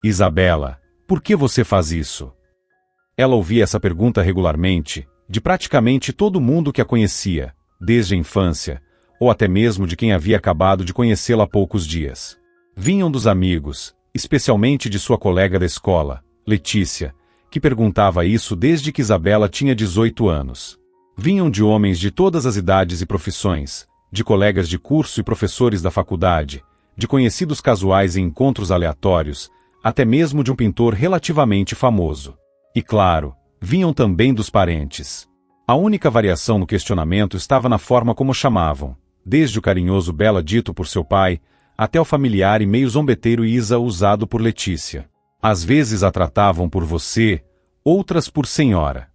Isabela, por que você faz isso? Ela ouvia essa pergunta regularmente, de praticamente todo mundo que a conhecia, desde a infância, ou até mesmo de quem havia acabado de conhecê-la há poucos dias. Vinham dos amigos, especialmente de sua colega da escola, Letícia, que perguntava isso desde que Isabela tinha 18 anos. Vinham de homens de todas as idades e profissões, de colegas de curso e professores da faculdade, de conhecidos casuais em encontros aleatórios, até mesmo de um pintor relativamente famoso. E claro, vinham também dos parentes. A única variação no questionamento estava na forma como chamavam, desde o carinhoso Bela dito por seu pai, até o familiar e meio zombeteiro Isa usado por Letícia. Às vezes a tratavam por você, outras por senhora.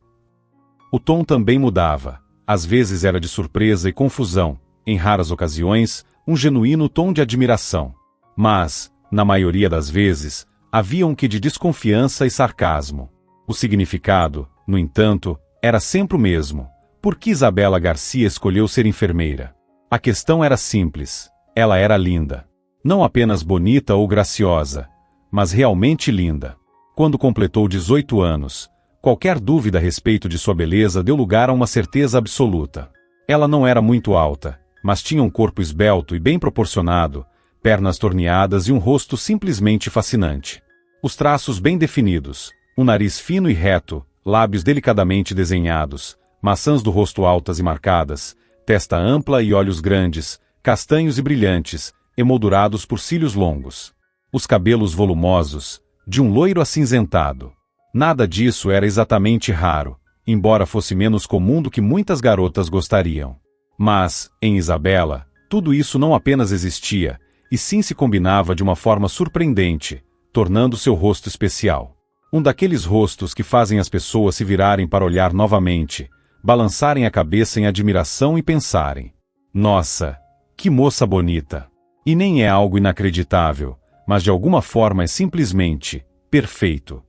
O tom também mudava, às vezes era de surpresa e confusão, em raras ocasiões, um genuíno tom de admiração. Mas, na maioria das vezes, havia um quê de desconfiança e sarcasmo. O significado, no entanto, era sempre o mesmo. Por que Isabela Garcia escolheu ser enfermeira? A questão era simples. Ela era linda. Não apenas bonita ou graciosa, mas realmente linda. Quando completou 18 anos, qualquer dúvida a respeito de sua beleza deu lugar a uma certeza absoluta. Ela não era muito alta, mas tinha um corpo esbelto e bem proporcionado, pernas torneadas e um rosto simplesmente fascinante. Os traços bem definidos, um nariz fino e reto, lábios delicadamente desenhados, maçãs do rosto altas e marcadas, testa ampla e olhos grandes, castanhos e brilhantes, emoldurados por cílios longos. Os cabelos volumosos, de um loiro acinzentado. Nada disso era exatamente raro, embora fosse menos comum do que muitas garotas gostariam. Mas, em Isabela, tudo isso não apenas existia, e sim se combinava de uma forma surpreendente, tornando seu rosto especial. Um daqueles rostos que fazem as pessoas se virarem para olhar novamente, balançarem a cabeça em admiração e pensarem: nossa, que moça bonita! E nem é algo inacreditável, mas de alguma forma é simplesmente perfeito.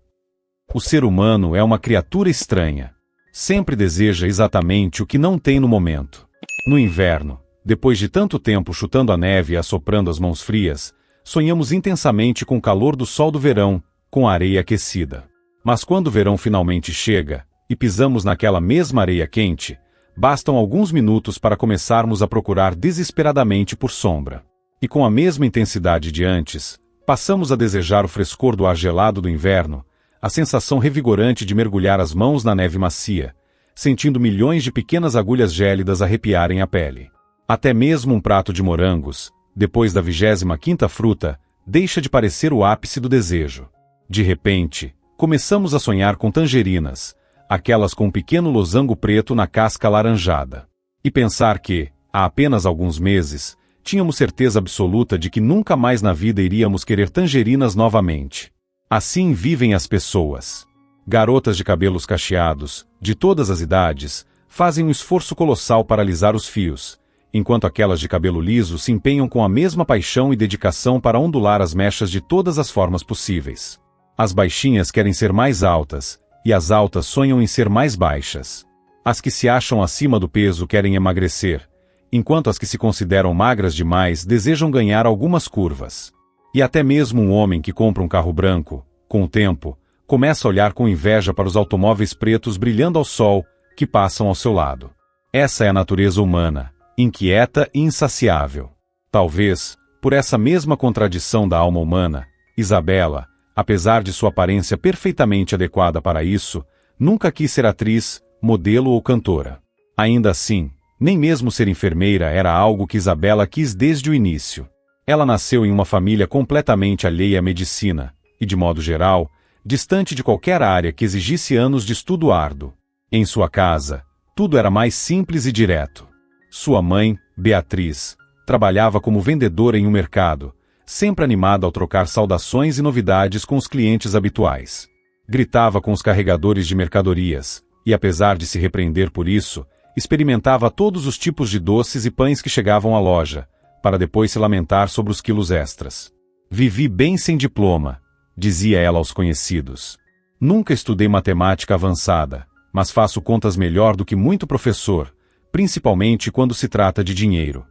O ser humano é uma criatura estranha. Sempre deseja exatamente o que não tem no momento. No inverno, depois de tanto tempo chutando a neve e assoprando as mãos frias, sonhamos intensamente com o calor do sol do verão, com a areia aquecida. Mas quando o verão finalmente chega, e pisamos naquela mesma areia quente, bastam alguns minutos para começarmos a procurar desesperadamente por sombra. E com a mesma intensidade de antes, passamos a desejar o frescor do ar gelado do inverno, a sensação revigorante de mergulhar as mãos na neve macia, sentindo milhões de pequenas agulhas gélidas arrepiarem a pele. Até mesmo um prato de morangos, depois da 25ª fruta, deixa de parecer o ápice do desejo. De repente, começamos a sonhar com tangerinas, aquelas com um pequeno losango preto na casca alaranjada. E pensar que, há apenas alguns meses, tínhamos certeza absoluta de que nunca mais na vida iríamos querer tangerinas novamente. Assim vivem as pessoas. Garotas de cabelos cacheados, de todas as idades, fazem um esforço colossal para alisar os fios, enquanto aquelas de cabelo liso se empenham com a mesma paixão e dedicação para ondular as mechas de todas as formas possíveis. As baixinhas querem ser mais altas, e as altas sonham em ser mais baixas. As que se acham acima do peso querem emagrecer, enquanto as que se consideram magras demais desejam ganhar algumas curvas. E até mesmo um homem que compra um carro branco, com o tempo, começa a olhar com inveja para os automóveis pretos brilhando ao sol que passam ao seu lado. Essa é a natureza humana, inquieta e insaciável. Talvez, por essa mesma contradição da alma humana, Isabela, apesar de sua aparência perfeitamente adequada para isso, nunca quis ser atriz, modelo ou cantora. Ainda assim, nem mesmo ser enfermeira era algo que Isabela quis desde o início. Ela nasceu em uma família completamente alheia à medicina, e de modo geral, distante de qualquer área que exigisse anos de estudo árduo. Em sua casa, tudo era mais simples e direto. Sua mãe, Beatriz, trabalhava como vendedora em um mercado, sempre animada ao trocar saudações e novidades com os clientes habituais. Gritava com os carregadores de mercadorias, e apesar de se repreender por isso, experimentava todos os tipos de doces e pães que chegavam à loja, para depois se lamentar sobre os quilos extras. Vivi bem sem diploma, dizia ela aos conhecidos. Nunca estudei matemática avançada, mas faço contas melhor do que muito professor, principalmente quando se trata de dinheiro.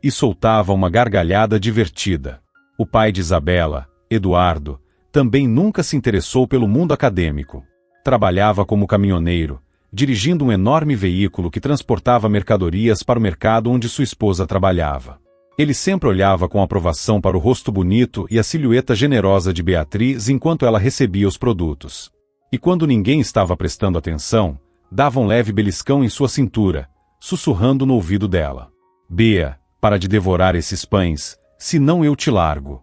E soltava uma gargalhada divertida. O pai de Isabela, Eduardo, também nunca se interessou pelo mundo acadêmico. Trabalhava como caminhoneiro, dirigindo um enorme veículo que transportava mercadorias para o mercado onde sua esposa trabalhava. Ele sempre olhava com aprovação para o rosto bonito e a silhueta generosa de Beatriz enquanto ela recebia os produtos. E quando ninguém estava prestando atenção, dava um leve beliscão em sua cintura, sussurrando no ouvido dela: "Bea, para de devorar esses pães, senão eu te largo."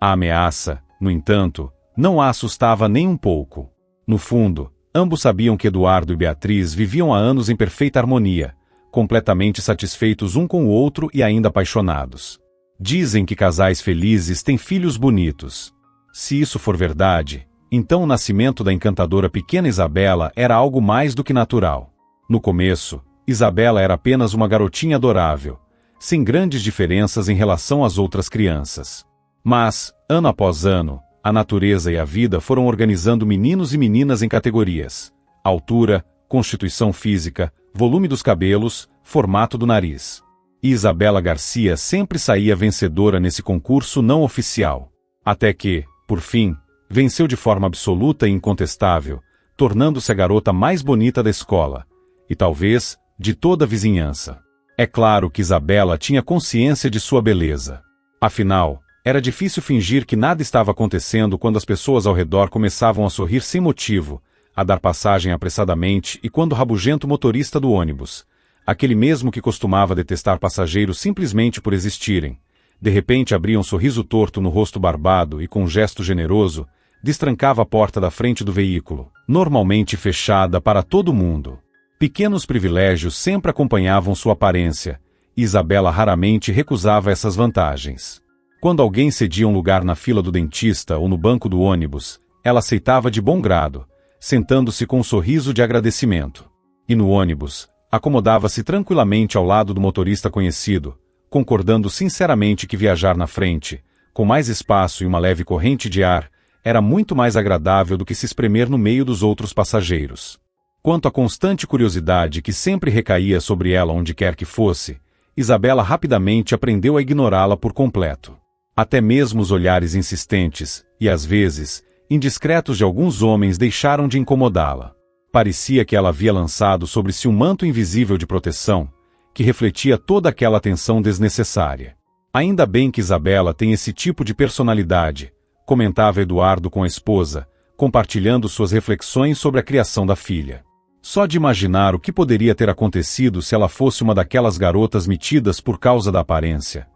A ameaça, no entanto, não a assustava nem um pouco. No fundo, ambos sabiam que Eduardo e Beatriz viviam há anos em perfeita harmonia, completamente satisfeitos um com o outro e ainda apaixonados. Dizem que casais felizes têm filhos bonitos. Se isso for verdade, então o nascimento da encantadora pequena Isabela era algo mais do que natural. No começo, Isabela era apenas uma garotinha adorável, sem grandes diferenças em relação às outras crianças. Mas, ano após ano, a natureza e a vida foram organizando meninos e meninas em categorias: altura, constituição física, volume dos cabelos, formato do nariz. E Isabela Garcia sempre saía vencedora nesse concurso não oficial. Até que, por fim, venceu de forma absoluta e incontestável, tornando-se a garota mais bonita da escola, e talvez, de toda a vizinhança. É claro que Isabela tinha consciência de sua beleza. Afinal, era difícil fingir que nada estava acontecendo quando as pessoas ao redor começavam a sorrir sem motivo, a dar passagem apressadamente e quando o rabugento motorista do ônibus, aquele mesmo que costumava detestar passageiros simplesmente por existirem, de repente abria um sorriso torto no rosto barbado e com um gesto generoso, destrancava a porta da frente do veículo, normalmente fechada para todo mundo. Pequenos privilégios sempre acompanhavam sua aparência, e Isabela raramente recusava essas vantagens. Quando alguém cedia um lugar na fila do dentista ou no banco do ônibus, ela aceitava de bom grado, sentando-se com um sorriso de agradecimento. E no ônibus, acomodava-se tranquilamente ao lado do motorista conhecido, concordando sinceramente que viajar na frente, com mais espaço e uma leve corrente de ar, era muito mais agradável do que se espremer no meio dos outros passageiros. Quanto à constante curiosidade que sempre recaía sobre ela onde quer que fosse, Isabela rapidamente aprendeu a ignorá-la por completo. Até mesmo os olhares insistentes, e às vezes, indiscretos de alguns homens deixaram de incomodá-la. Parecia que ela havia lançado sobre si um manto invisível de proteção, que refletia toda aquela atenção desnecessária. Ainda bem que Isabela tem esse tipo de personalidade, comentava Eduardo com a esposa, compartilhando suas reflexões sobre a criação da filha. Só de imaginar o que poderia ter acontecido se ela fosse uma daquelas garotas metidas por causa da aparência.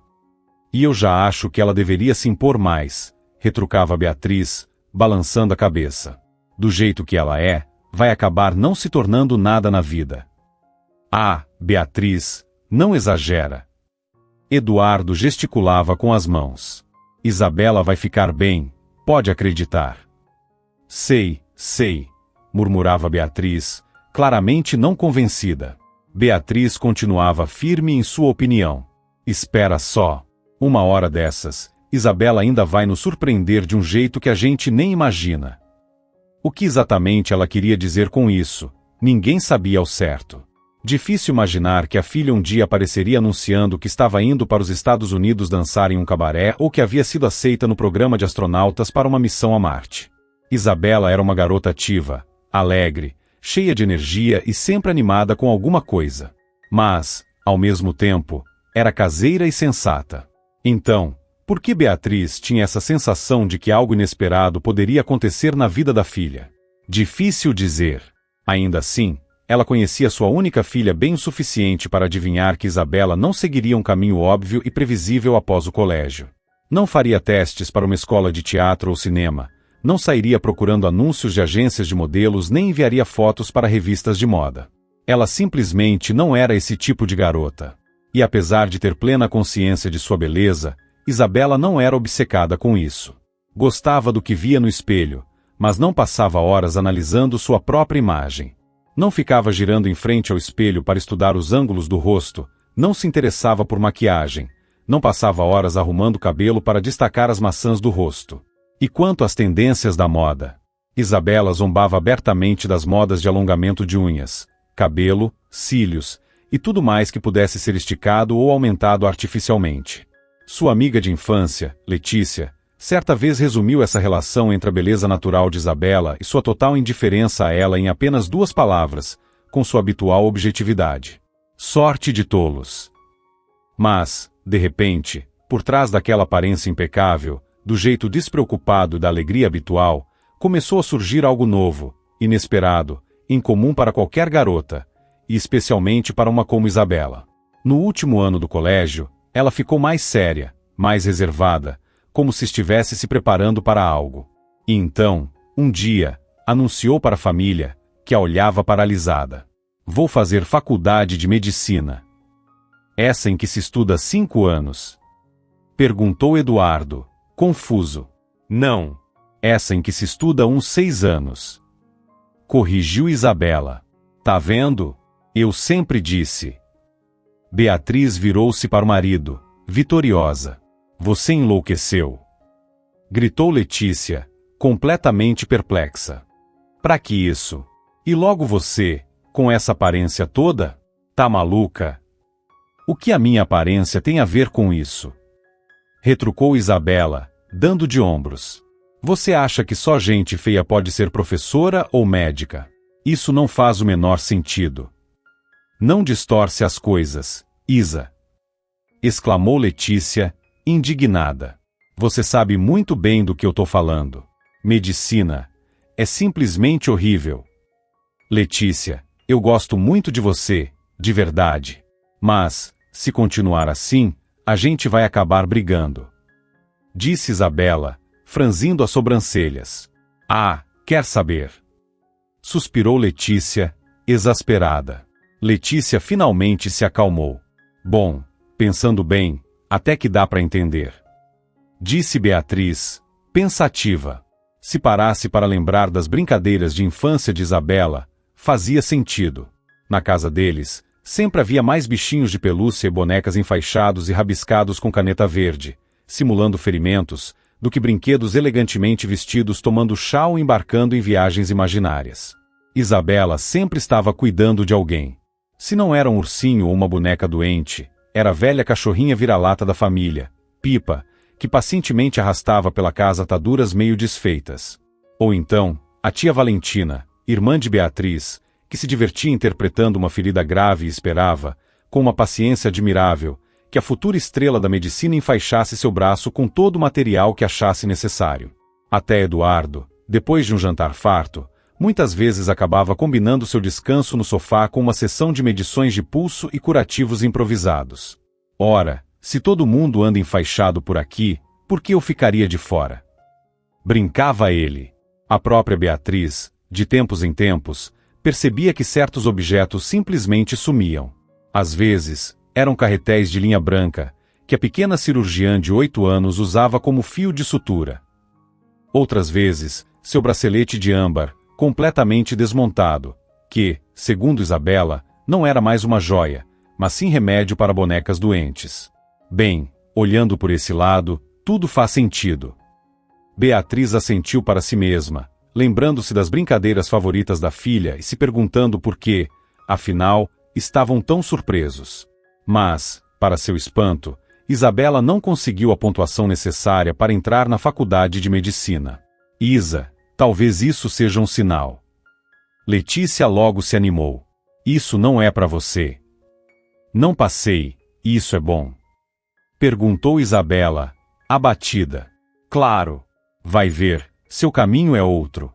"E eu já acho que ela deveria se impor mais", retrucava Beatriz, balançando a cabeça. "Do jeito que ela é, vai acabar não se tornando nada na vida." "Ah, Beatriz, não exagera." Eduardo gesticulava com as mãos. "Isabela vai ficar bem, pode acreditar." Sei, murmurava Beatriz, claramente não convencida. Beatriz continuava firme em sua opinião. "Espera só. Uma hora dessas, Isabela ainda vai nos surpreender de um jeito que a gente nem imagina." O que exatamente ela queria dizer com isso, ninguém sabia ao certo. Difícil imaginar que a filha um dia apareceria anunciando que estava indo para os Estados Unidos dançar em um cabaré ou que havia sido aceita no programa de astronautas para uma missão a Marte. Isabela era uma garota ativa, alegre, cheia de energia e sempre animada com alguma coisa. Mas, ao mesmo tempo, era caseira e sensata. Então, por que Beatriz tinha essa sensação de que algo inesperado poderia acontecer na vida da filha? Difícil dizer. Ainda assim, ela conhecia sua única filha bem o suficiente para adivinhar que Isabela não seguiria um caminho óbvio e previsível após o colégio. Não faria testes para uma escola de teatro ou cinema, não sairia procurando anúncios de agências de modelos nem enviaria fotos para revistas de moda. Ela simplesmente não era esse tipo de garota. E apesar de ter plena consciência de sua beleza, Isabela não era obcecada com isso. Gostava do que via no espelho, mas não passava horas analisando sua própria imagem. Não ficava girando em frente ao espelho para estudar os ângulos do rosto, não se interessava por maquiagem, não passava horas arrumando o cabelo para destacar as maçãs do rosto. E quanto às tendências da moda? Isabela zombava abertamente das modas de alongamento de unhas, cabelo, cílios, e tudo mais que pudesse ser esticado ou aumentado artificialmente. Sua amiga de infância, Letícia, Certa vez resumiu essa relação entre a beleza natural de Isabela e sua total indiferença a ela em apenas 2 palavras, com sua habitual objetividade: sorte de tolos. Mas, de repente, por trás daquela aparência impecável, do jeito despreocupado e da alegria habitual, começou a surgir algo novo, inesperado, incomum para qualquer garota, e especialmente para uma como Isabela. No último ano do colégio, ela ficou mais séria, mais reservada, como se estivesse se preparando para algo. E então, um dia, anunciou para a família, que a olhava paralisada: vou fazer faculdade de medicina. Essa em que se estuda 5 anos? Perguntou Eduardo, confuso. Não. Essa em que se estuda uns 6 anos. Corrigiu Isabela. Tá vendo? Eu sempre disse. Beatriz virou-se para o marido, vitoriosa. Você enlouqueceu. Gritou Letícia, completamente perplexa. Pra que isso? E logo você, com essa aparência toda? Tá maluca? O que a minha aparência tem a ver com isso? Retrucou Isabela, dando de ombros. Você acha que só gente feia pode ser professora ou médica? Isso não faz o menor sentido. Não distorce as coisas, Isa. Exclamou Letícia, indignada. Você sabe muito bem do que eu tô falando. Medicina. É simplesmente horrível. Letícia, eu gosto muito de você, de verdade. Mas, se continuar assim, a gente vai acabar brigando. Disse Isabela, franzindo as sobrancelhas. Ah, quer saber? Suspirou Letícia, exasperada. Letícia finalmente se acalmou. Bom, pensando bem, até que dá para entender. Disse Beatriz, pensativa. Se parasse para lembrar das brincadeiras de infância de Isabela, fazia sentido. Na casa deles, sempre havia mais bichinhos de pelúcia e bonecas enfaixados e rabiscados com caneta verde, simulando ferimentos, do que brinquedos elegantemente vestidos tomando chá ou embarcando em viagens imaginárias. Isabela sempre estava cuidando de alguém. Se não era um ursinho ou uma boneca doente, era a velha cachorrinha vira-lata da família, Pipa, que pacientemente arrastava pela casa ataduras meio desfeitas. Ou então, a tia Valentina, irmã de Beatriz, que se divertia interpretando uma ferida grave e esperava, com uma paciência admirável, que a futura estrela da medicina enfaixasse seu braço com todo o material que achasse necessário. Até Eduardo, depois de um jantar farto, muitas vezes acabava combinando seu descanso no sofá com uma sessão de medições de pulso e curativos improvisados. Ora, se todo mundo anda enfaixado por aqui, por que eu ficaria de fora? Brincava ele. A própria Beatriz, de tempos em tempos, percebia que certos objetos simplesmente sumiam. Às vezes, eram carretéis de linha branca, que a pequena cirurgiã de 8 anos usava como fio de sutura. Outras vezes, seu bracelete de âmbar, completamente desmontado, que, segundo Isabela, não era mais uma joia, mas sim remédio para bonecas doentes. Bem, olhando por esse lado, tudo faz sentido. Beatriz assentiu para si mesma, lembrando-se das brincadeiras favoritas da filha e se perguntando por que, afinal, estavam tão surpresos. Mas, para seu espanto, Isabela não conseguiu a pontuação necessária para entrar na faculdade de medicina. Isa, talvez isso seja um sinal. Letícia logo se animou. Isso não é para você. Não passei, isso é bom. Perguntou Isabela, abatida. Claro, vai ver, seu caminho é outro.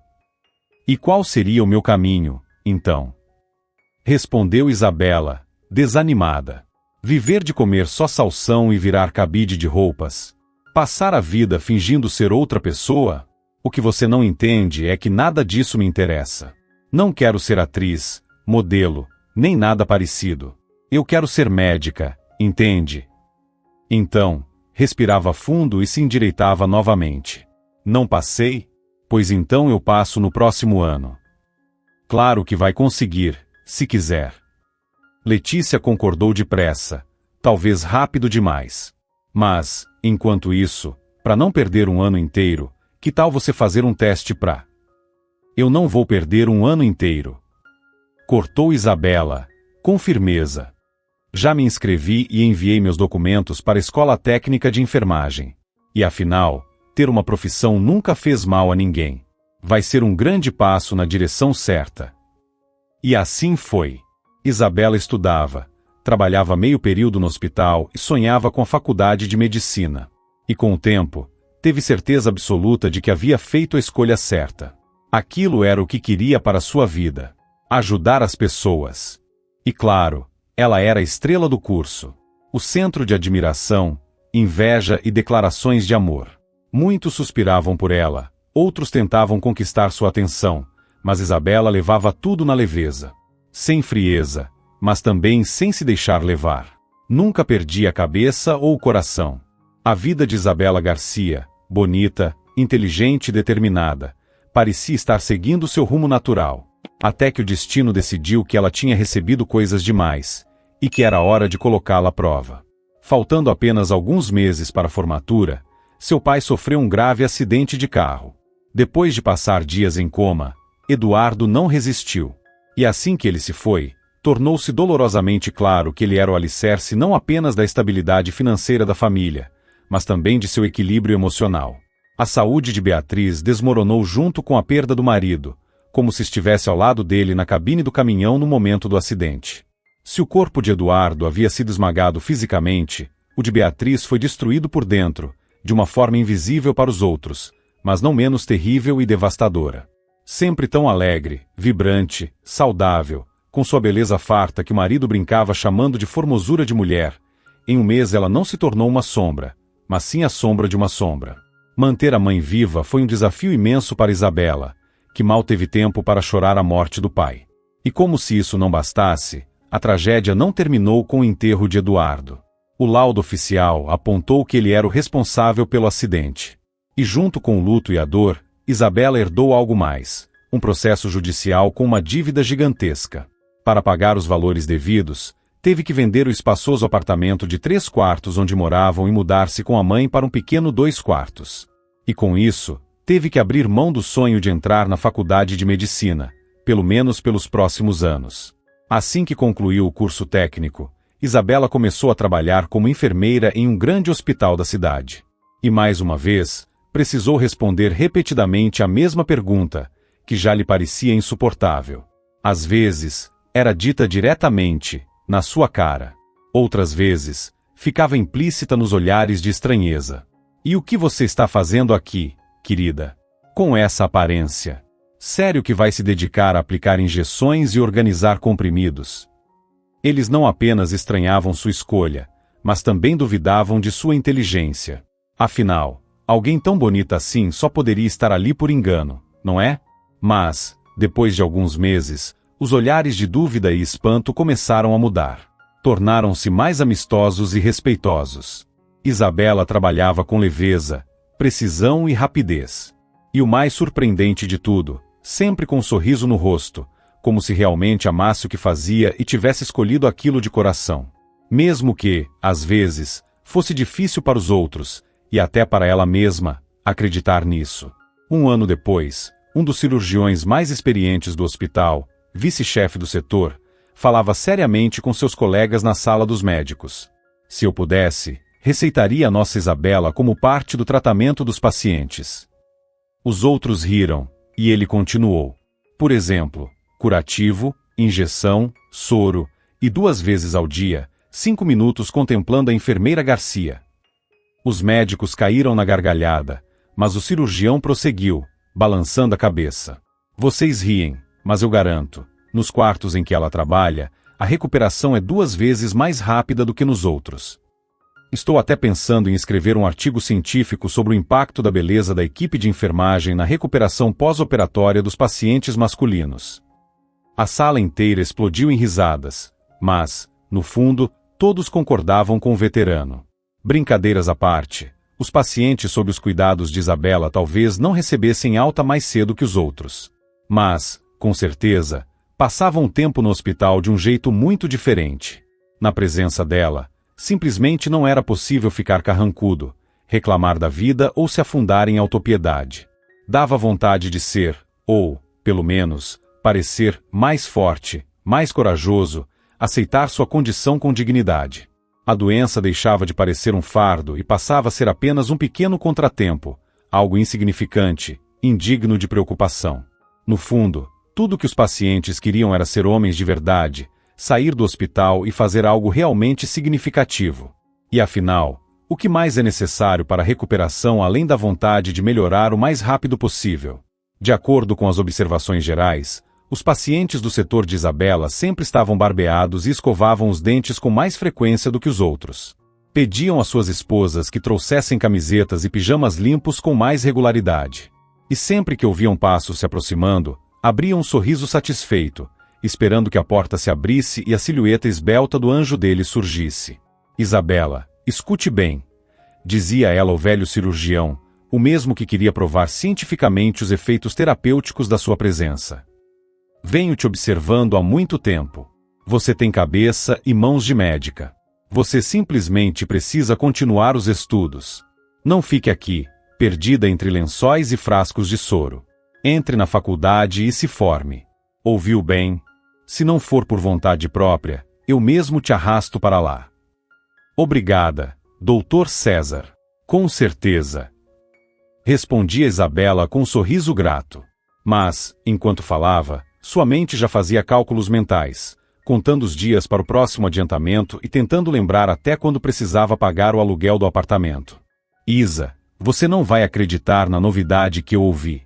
E qual seria o meu caminho, então? Respondeu Isabela, desanimada. Viver de comer só salsão e virar cabide de roupas? Passar a vida fingindo ser outra pessoa? O que você não entende é que nada disso me interessa. Não quero ser atriz, modelo, nem nada parecido. Eu quero ser médica, entende? Então, respirava fundo e se endireitava novamente. Não passei? Pois então eu passo no próximo ano. Claro que vai conseguir, se quiser. Letícia concordou depressa, talvez rápido demais. Mas, enquanto isso, para não perder um ano inteiro, que tal você fazer um teste pra... Eu não vou perder um ano inteiro. Cortou Isabela, com firmeza. Já me inscrevi e enviei meus documentos para a Escola Técnica de Enfermagem. E afinal, ter uma profissão nunca fez mal a ninguém. Vai ser um grande passo na direção certa. E assim foi. Isabela estudava, trabalhava meio período no hospital e sonhava com a faculdade de medicina. E com o tempo, teve certeza absoluta de que havia feito a escolha certa. Aquilo era o que queria para sua vida. Ajudar as pessoas. E claro, ela era a estrela do curso. O centro de admiração, inveja e declarações de amor. Muitos suspiravam por ela, outros tentavam conquistar sua atenção, mas Isabela levava tudo na leveza. Sem frieza, mas também sem se deixar levar. Nunca perdia a cabeça ou o coração. A vida de Isabela Garcia, bonita, inteligente e determinada, parecia estar seguindo seu rumo natural, até que o destino decidiu que ela tinha recebido coisas demais, e que era hora de colocá-la à prova. Faltando apenas alguns meses para a formatura, seu pai sofreu um grave acidente de carro. Depois de passar dias em coma, Eduardo não resistiu. E assim que ele se foi, tornou-se dolorosamente claro que ele era o alicerce não apenas da estabilidade financeira da família, mas também de seu equilíbrio emocional. A saúde de Beatriz desmoronou junto com a perda do marido, como se estivesse ao lado dele na cabine do caminhão no momento do acidente. Se o corpo de Eduardo havia sido esmagado fisicamente, o de Beatriz foi destruído por dentro, de uma forma invisível para os outros, mas não menos terrível e devastadora. Sempre tão alegre, vibrante, saudável, com sua beleza farta que o marido brincava chamando de formosura de mulher, em um mês ela não se tornou uma sombra, mas sim a sombra de uma sombra. Manter a mãe viva foi um desafio imenso para Isabela, que mal teve tempo para chorar a morte do pai. E como se isso não bastasse, a tragédia não terminou com o enterro de Eduardo. O laudo oficial apontou que ele era o responsável pelo acidente. E junto com o luto e a dor, Isabela herdou algo mais, um processo judicial com uma dívida gigantesca. Para pagar os valores devidos, teve que vender o espaçoso apartamento de 3 quartos onde moravam e mudar-se com a mãe para um pequeno 2 quartos. E com isso, teve que abrir mão do sonho de entrar na faculdade de medicina, pelo menos pelos próximos anos. Assim que concluiu o curso técnico, Isabela começou a trabalhar como enfermeira em um grande hospital da cidade. E mais uma vez, precisou responder repetidamente a mesma pergunta, que já lhe parecia insuportável. Às vezes, era dita diretamente, na sua cara. Outras vezes, ficava implícita nos olhares de estranheza. E o que você está fazendo aqui, querida? Com essa aparência? Sério que vai se dedicar a aplicar injeções e organizar comprimidos? Eles não apenas estranhavam sua escolha, mas também duvidavam de sua inteligência. Afinal, alguém tão bonita assim só poderia estar ali por engano, não é? Mas, depois de alguns meses, os olhares de dúvida e espanto começaram a mudar. Tornaram-se mais amistosos e respeitosos. Isabela trabalhava com leveza, precisão e rapidez. E o mais surpreendente de tudo, sempre com um sorriso no rosto, como se realmente amasse o que fazia e tivesse escolhido aquilo de coração. Mesmo que, às vezes, fosse difícil para os outros, e até para ela mesma, acreditar nisso. Um ano depois, um dos cirurgiões mais experientes do hospital, vice-chefe do setor, falava seriamente com seus colegas na sala dos médicos. Se eu pudesse, receitaria a nossa Isabela como parte do tratamento dos pacientes. Os outros riram, e ele continuou. Por exemplo, curativo, injeção, soro, e 2 vezes ao dia, 5 minutos contemplando a enfermeira Garcia. Os médicos caíram na gargalhada, mas o cirurgião prosseguiu, balançando a cabeça. Vocês riem, mas eu garanto, nos quartos em que ela trabalha, a recuperação é 2 vezes mais rápida do que nos outros. Estou até pensando em escrever um artigo científico sobre o impacto da beleza da equipe de enfermagem na recuperação pós-operatória dos pacientes masculinos. A sala inteira explodiu em risadas, mas, no fundo, todos concordavam com o veterano. Brincadeiras à parte, os pacientes sob os cuidados de Isabela talvez não recebessem alta mais cedo que os outros. Mas, com certeza, passavam tempo no hospital de um jeito muito diferente. Na presença dela, simplesmente não era possível ficar carrancudo, reclamar da vida ou se afundar em autopiedade. Dava vontade de ser, ou, pelo menos, parecer mais forte, mais corajoso, aceitar sua condição com dignidade. A doença deixava de parecer um fardo e passava a ser apenas um pequeno contratempo, algo insignificante, indigno de preocupação. No fundo, tudo que os pacientes queriam era ser homens de verdade, sair do hospital e fazer algo realmente significativo. E afinal, o que mais é necessário para a recuperação além da vontade de melhorar o mais rápido possível? De acordo com as observações gerais, os pacientes do setor de Isabela sempre estavam barbeados e escovavam os dentes com mais frequência do que os outros. Pediam às suas esposas que trouxessem camisetas e pijamas limpos com mais regularidade. E sempre que ouviam passos se aproximando, abriam um sorriso satisfeito, esperando que a porta se abrisse e a silhueta esbelta do anjo dele surgisse. Isabela, escute bem, dizia ela ao velho cirurgião, o mesmo que queria provar cientificamente os efeitos terapêuticos da sua presença. Venho te observando há muito tempo. Você tem cabeça e mãos de médica. Você simplesmente precisa continuar os estudos. Não fique aqui, perdida entre lençóis e frascos de soro. Entre na faculdade e se forme. Ouviu bem? Se não for por vontade própria, eu mesmo te arrasto para lá. Obrigada, Dr. César. Com certeza. Respondia Isabela com um sorriso grato. Mas, enquanto falava, sua mente já fazia cálculos mentais, contando os dias para o próximo adiantamento e tentando lembrar até quando precisava pagar o aluguel do apartamento. Isa, você não vai acreditar na novidade que eu ouvi.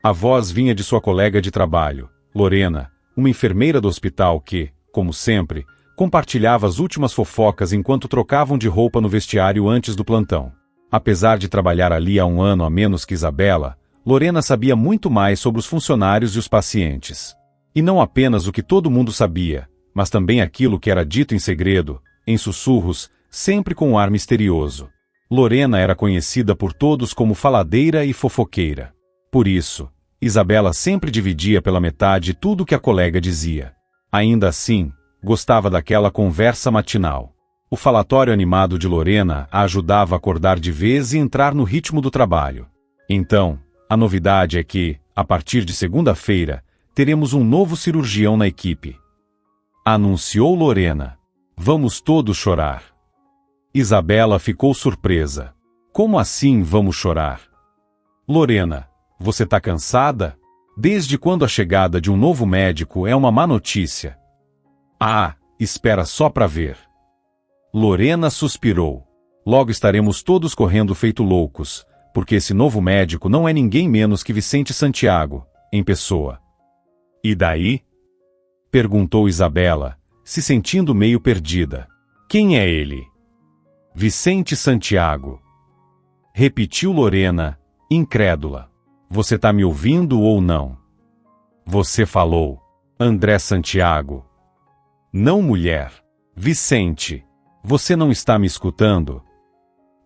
A voz vinha de sua colega de trabalho, Lorena, uma enfermeira do hospital que, como sempre, compartilhava as últimas fofocas enquanto trocavam de roupa no vestiário antes do plantão. Apesar de trabalhar ali há um ano a menos que Isabela, Lorena sabia muito mais sobre os funcionários e os pacientes. E não apenas o que todo mundo sabia, mas também aquilo que era dito em segredo, em sussurros, sempre com um ar misterioso. Lorena era conhecida por todos como faladeira e fofoqueira. Por isso, Isabela sempre dividia pela metade tudo o que a colega dizia. Ainda assim, gostava daquela conversa matinal. O falatório animado de Lorena a ajudava a acordar de vez e entrar no ritmo do trabalho. Então, a novidade é que, a partir de segunda-feira, teremos um novo cirurgião na equipe. Anunciou Lorena. Vamos todos chorar. Isabela ficou surpresa. Como assim vamos chorar? Lorena, você tá cansada? Desde quando a chegada de um novo médico é uma má notícia? Ah, espera só pra ver. Lorena suspirou. Logo estaremos todos correndo feito loucos, porque esse novo médico não é ninguém menos que Vicente Santiago, em pessoa. E daí? Perguntou Isabela, se sentindo meio perdida. Quem é ele? Vicente Santiago. Repetiu Lorena, incrédula. Você tá me ouvindo ou não? Você falou. André Santiago. Não, mulher. Vicente. Você não está me escutando?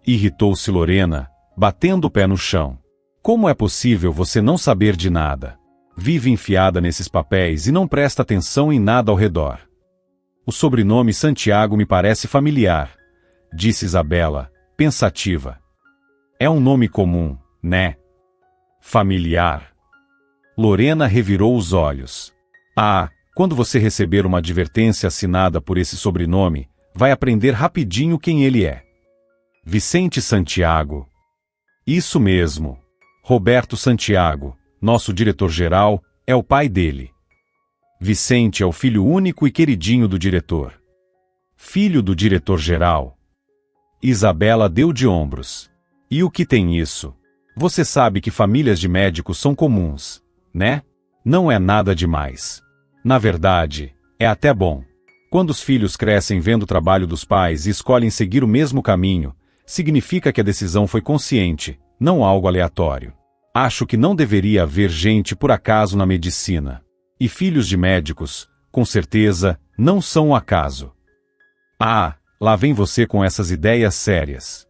Irritou-se Lorena, batendo o pé no chão. Como é possível você não saber de nada? Vive enfiada nesses papéis e não presta atenção em nada ao redor. O sobrenome Santiago me parece familiar, disse Isabela, pensativa. É um nome comum, né? Familiar. Lorena revirou os olhos. Ah, quando você receber uma advertência assinada por esse sobrenome, vai aprender rapidinho quem ele é. Vicente Santiago. Isso mesmo. Roberto Santiago, nosso diretor-geral, é o pai dele. Vicente é o filho único e queridinho do diretor. Filho do diretor-geral. Isabela deu de ombros. E o que tem isso? Você sabe que famílias de médicos são comuns, né? Não é nada demais. Na verdade, é até bom. Quando os filhos crescem vendo o trabalho dos pais e escolhem seguir o mesmo caminho, significa que a decisão foi consciente, não algo aleatório. Acho que não deveria haver gente por acaso na medicina. E filhos de médicos, com certeza, não são um acaso. Ah, lá vem você com essas ideias sérias.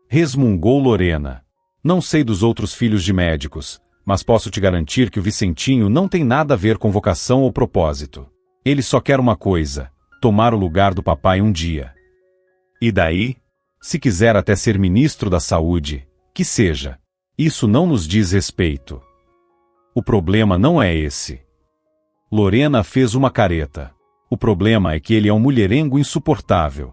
Resmungou Lorena. Não sei dos outros filhos de médicos, mas posso te garantir que o Vicentinho não tem nada a ver com vocação ou propósito. Ele só quer uma coisa, tomar o lugar do papai um dia. E daí? Se quiser até ser ministro da Saúde, que seja. Isso não nos diz respeito. O problema não é esse. Lorena fez uma careta. O problema é que ele é um mulherengo insuportável.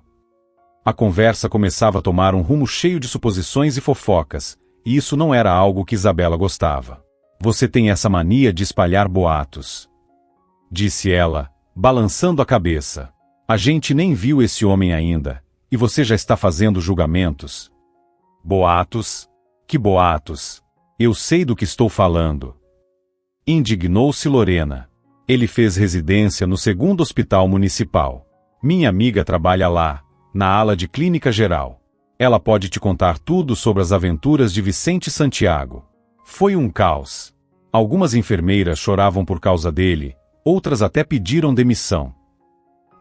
A conversa começava a tomar um rumo cheio de suposições e fofocas, e isso não era algo que Isabela gostava. Você tem essa mania de espalhar boatos, disse ela, balançando a cabeça. A gente nem viu esse homem ainda, e você já está fazendo julgamentos. Boatos? Que boatos? Eu sei do que estou falando. Indignou-se Lorena. Ele fez residência no 2º Hospital Municipal. Minha amiga trabalha lá, na ala de clínica geral. Ela pode te contar tudo sobre as aventuras de Vicente Santiago. Foi um caos. Algumas enfermeiras choravam por causa dele, outras até pediram demissão.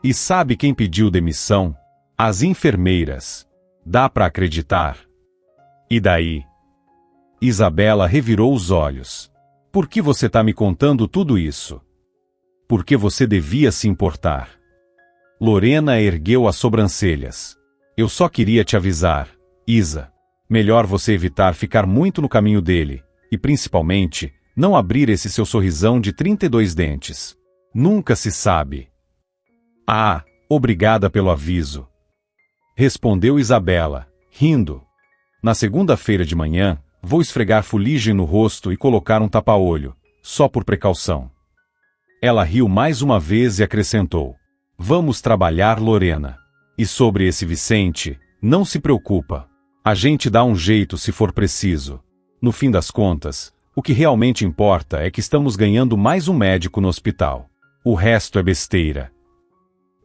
E sabe quem pediu demissão? As enfermeiras. Dá para acreditar? E daí? Isabela revirou os olhos. Por que você está me contando tudo isso? Porque você devia se importar. Lorena ergueu as sobrancelhas. Eu só queria te avisar, Isa. Melhor você evitar ficar muito no caminho dele, e principalmente, não abrir esse seu sorrisão de 32 dentes. Nunca se sabe. Ah, obrigada pelo aviso. Respondeu Isabela, rindo. Na segunda-feira de manhã, vou esfregar fuligem no rosto e colocar um tapa-olho, só por precaução. Ela riu mais uma vez e acrescentou. Vamos trabalhar, Lorena. E sobre esse Vicente, não se preocupa. A gente dá um jeito se for preciso. No fim das contas, o que realmente importa é que estamos ganhando mais um médico no hospital. O resto é besteira.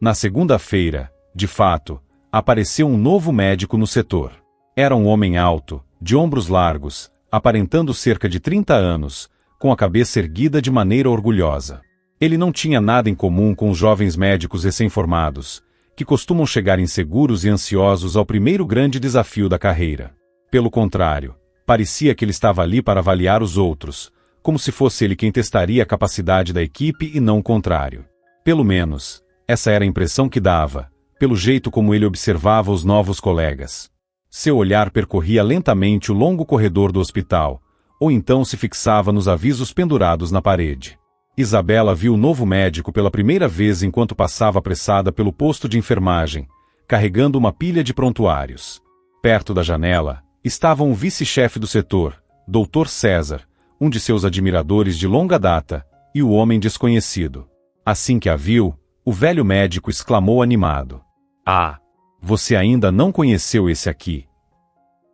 Na segunda-feira, de fato, apareceu um novo médico no setor. Era um homem alto, de ombros largos, aparentando cerca de 30 anos, com a cabeça erguida de maneira orgulhosa. Ele não tinha nada em comum com os jovens médicos recém-formados, que costumam chegar inseguros e ansiosos ao primeiro grande desafio da carreira. Pelo contrário, parecia que ele estava ali para avaliar os outros, como se fosse ele quem testaria a capacidade da equipe e não o contrário. Pelo menos, essa era a impressão que dava, pelo jeito como ele observava os novos colegas. Seu olhar percorria lentamente o longo corredor do hospital, ou então se fixava nos avisos pendurados na parede. Isabela viu o novo médico pela primeira vez enquanto passava apressada pelo posto de enfermagem, carregando uma pilha de prontuários. Perto da janela, estava um vice-chefe do setor, Dr. César, um de seus admiradores de longa data, e o homem desconhecido. Assim que a viu, o velho médico exclamou animado. Ah, você ainda não conheceu esse aqui.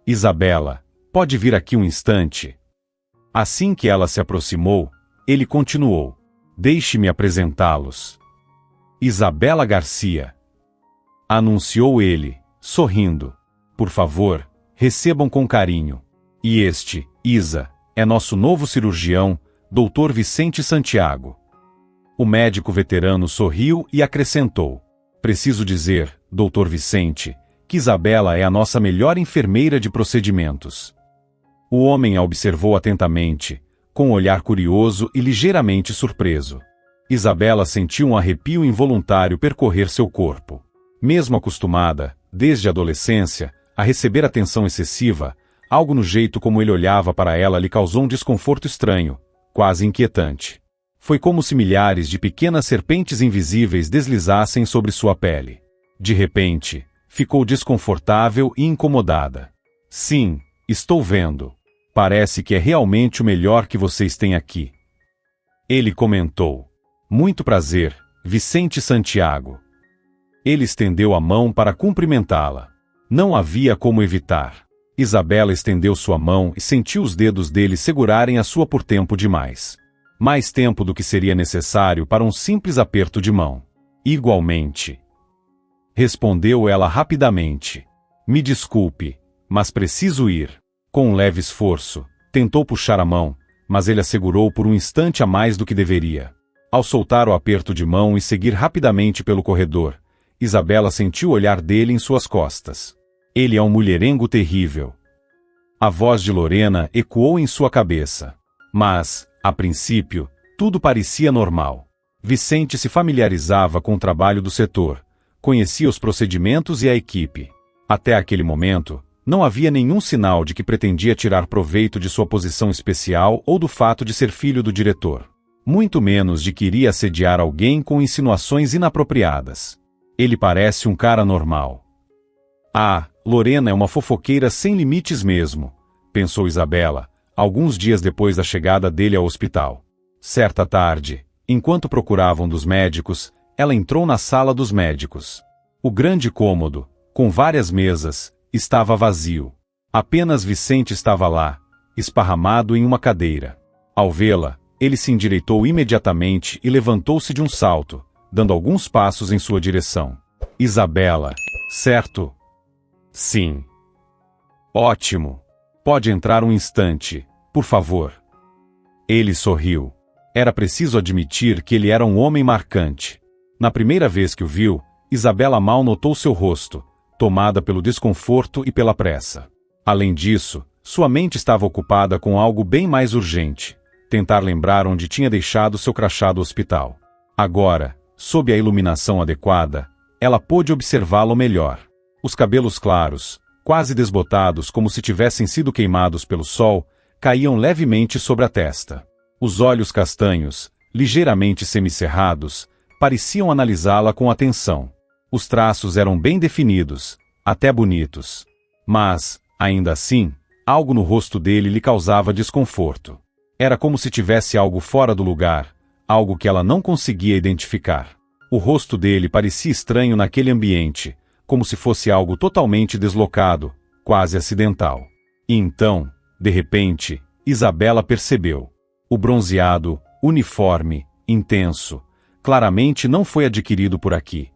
Isabela, pode vir aqui um instante? Assim que ela se aproximou, ele continuou. Deixe-me apresentá-los. Isabela Garcia. Anunciou ele, sorrindo. Por favor, recebam com carinho. E este, Isa, é nosso novo cirurgião, Dr. Vicente Santiago. O médico veterano sorriu e acrescentou. Preciso dizer, Dr. Vicente, que Isabela é a nossa melhor enfermeira de procedimentos. O homem a observou atentamente, com um olhar curioso e ligeiramente surpreso. Isabela sentiu um arrepio involuntário percorrer seu corpo. Mesmo acostumada, desde a adolescência, a receber atenção excessiva, algo no jeito como ele olhava para ela lhe causou um desconforto estranho, quase inquietante. Foi como se milhares de pequenas serpentes invisíveis deslizassem sobre sua pele. De repente, ficou desconfortável e incomodada. Sim, estou vendo. Parece que é realmente o melhor que vocês têm aqui. Ele comentou. Muito prazer, Vicente Santiago. Ele estendeu a mão para cumprimentá-la. Não havia como evitar. Isabela estendeu sua mão e sentiu os dedos dele segurarem a sua por tempo demais. Mais tempo do que seria necessário para um simples aperto de mão. Igualmente. Respondeu ela rapidamente. Me desculpe, mas preciso ir. Com um leve esforço, tentou puxar a mão, mas ele a segurou por um instante a mais do que deveria. Ao soltar o aperto de mão e seguir rapidamente pelo corredor, Isabela sentiu o olhar dele em suas costas. Ele é um mulherengo terrível. A voz de Lorena ecoou em sua cabeça. Mas, a princípio, tudo parecia normal. Vicente se familiarizava com o trabalho do setor, conhecia os procedimentos e a equipe. Até aquele momento, não havia nenhum sinal de que pretendia tirar proveito de sua posição especial ou do fato de ser filho do diretor. Muito menos de que iria assediar alguém com insinuações inapropriadas. Ele parece um cara normal. Ah, Lorena é uma fofoqueira sem limites mesmo, pensou Isabela, alguns dias depois da chegada dele ao hospital. Certa tarde, enquanto procuravam dos médicos, ela entrou na sala dos médicos. O grande cômodo, com várias mesas, estava vazio. Apenas Vicente estava lá, esparramado em uma cadeira. Ao vê-la, ele se endireitou imediatamente e levantou-se de um salto, dando alguns passos em sua direção. Isabela, certo? Sim. Ótimo. Pode entrar um instante, por favor. Ele sorriu. Era preciso admitir que ele era um homem marcante. Na primeira vez que o viu, Isabela mal notou seu rosto, tomada pelo desconforto e pela pressa. Além disso, sua mente estava ocupada com algo bem mais urgente: tentar lembrar onde tinha deixado seu crachá do hospital. Agora, sob a iluminação adequada, ela pôde observá-lo melhor. Os cabelos claros, quase desbotados como se tivessem sido queimados pelo sol, caíam levemente sobre a testa. Os olhos castanhos, ligeiramente semicerrados, pareciam analisá-la com atenção. Os traços eram bem definidos, até bonitos. Mas, ainda assim, algo no rosto dele lhe causava desconforto. Era como se tivesse algo fora do lugar, algo que ela não conseguia identificar. O rosto dele parecia estranho naquele ambiente, como se fosse algo totalmente deslocado, quase acidental. E então, de repente, Isabela percebeu. O bronzeado, uniforme, intenso, claramente não foi adquirido por aqui.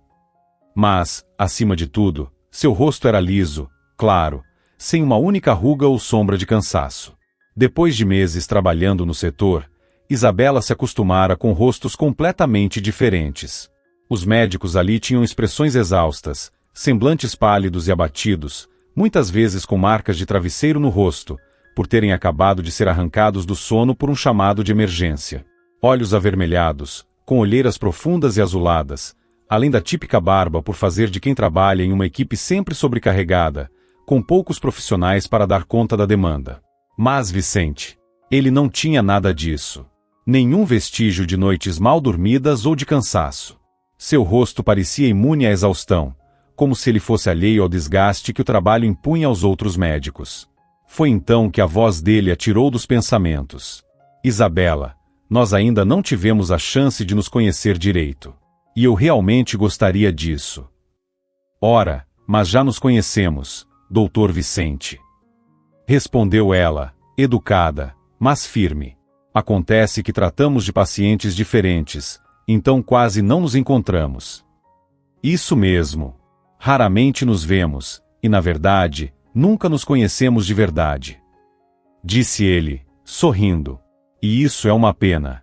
Mas, acima de tudo, seu rosto era liso, claro, sem uma única ruga ou sombra de cansaço. Depois de meses trabalhando no setor, Isabela se acostumara com rostos completamente diferentes. Os médicos ali tinham expressões exaustas, semblantes pálidos e abatidos, muitas vezes com marcas de travesseiro no rosto, por terem acabado de ser arrancados do sono por um chamado de emergência. Olhos avermelhados, com olheiras profundas e azuladas, além da típica barba por fazer de quem trabalha em uma equipe sempre sobrecarregada, com poucos profissionais para dar conta da demanda. Mas Vicente, ele não tinha nada disso. Nenhum vestígio de noites mal dormidas ou de cansaço. Seu rosto parecia imune à exaustão, como se ele fosse alheio ao desgaste que o trabalho impunha aos outros médicos. Foi então que a voz dele a tirou dos pensamentos. Isabela, nós ainda não tivemos a chance de nos conhecer direito. E eu realmente gostaria disso. Ora, mas já nos conhecemos, Dr. Vicente. Respondeu ela, educada, mas firme. Acontece que tratamos de pacientes diferentes, então quase não nos encontramos. Isso mesmo. Raramente nos vemos, e na verdade, nunca nos conhecemos de verdade. Disse ele, sorrindo. E isso é uma pena.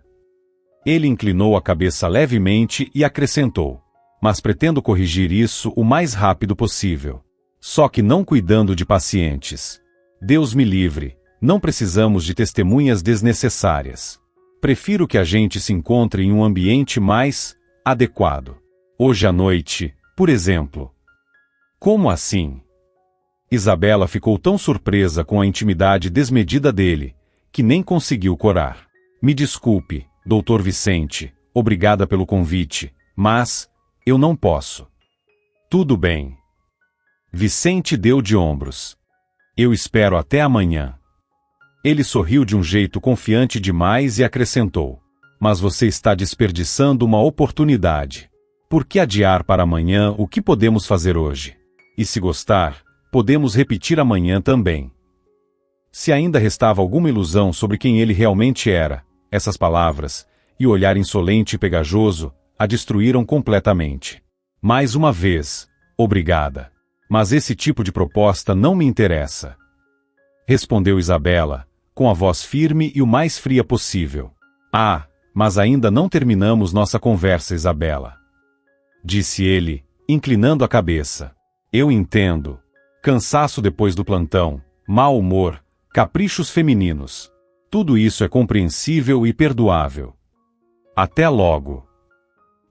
Ele inclinou a cabeça levemente e acrescentou. Mas pretendo corrigir isso o mais rápido possível. Só que não cuidando de pacientes. Deus me livre, não precisamos de testemunhas desnecessárias. Prefiro que a gente se encontre em um ambiente mais adequado. Hoje à noite, por exemplo. Como assim? Isabela ficou tão surpresa com a intimidade desmedida dele, que nem conseguiu corar. Me desculpe, Dr. Vicente, obrigada pelo convite, mas eu não posso. Tudo bem. Vicente deu de ombros. Eu espero até amanhã. Ele sorriu de um jeito confiante demais e acrescentou. Mas você está desperdiçando uma oportunidade. Por que adiar para amanhã o que podemos fazer hoje? E se gostar, podemos repetir amanhã também. Se ainda restava alguma ilusão sobre quem ele realmente era, essas palavras, e o olhar insolente e pegajoso, a destruíram completamente. Mais uma vez, obrigada. Mas esse tipo de proposta não me interessa. Respondeu Isabela, com a voz firme e o mais fria possível. Ah, mas ainda não terminamos nossa conversa, Isabela. Disse ele, inclinando a cabeça. Eu entendo. Cansaço depois do plantão, mau humor, caprichos femininos. Tudo isso é compreensível e perdoável. Até logo.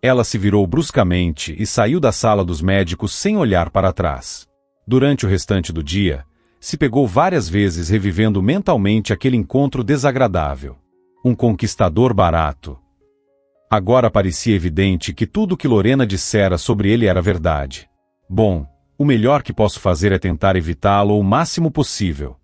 Ela se virou bruscamente e saiu da sala dos médicos sem olhar para trás. Durante o restante do dia, se pegou várias vezes revivendo mentalmente aquele encontro desagradável. Um conquistador barato. Agora parecia evidente que tudo o que Lorena dissera sobre ele era verdade. Bom, o melhor que posso fazer é tentar evitá-lo o máximo possível.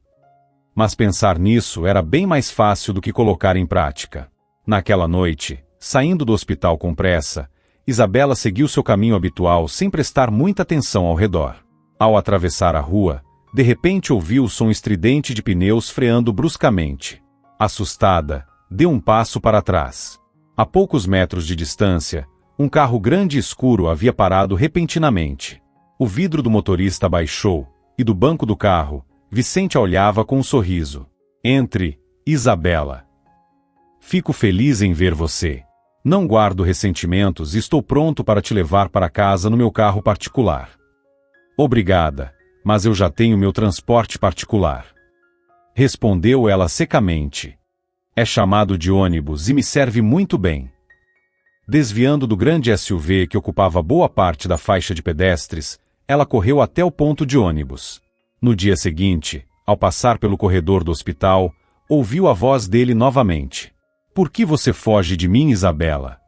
Mas pensar nisso era bem mais fácil do que colocar em prática. Naquela noite, saindo do hospital com pressa, Isabela seguiu seu caminho habitual sem prestar muita atenção ao redor. Ao atravessar a rua, de repente ouviu o som estridente de pneus freando bruscamente. Assustada, deu um passo para trás. A poucos metros de distância, um carro grande e escuro havia parado repentinamente. O vidro do motorista baixou, e do banco do carro, Vicente a olhava com um sorriso. Entre, Isabela. Fico feliz em ver você. Não guardo ressentimentos e estou pronto para te levar para casa no meu carro particular. Obrigada, mas eu já tenho meu transporte particular. Respondeu ela secamente. É chamado de ônibus e me serve muito bem. Desviando do grande SUV que ocupava boa parte da faixa de pedestres, ela correu até o ponto de ônibus. No dia seguinte, ao passar pelo corredor do hospital, ouviu a voz dele novamente. Por que você foge de mim, Isabela?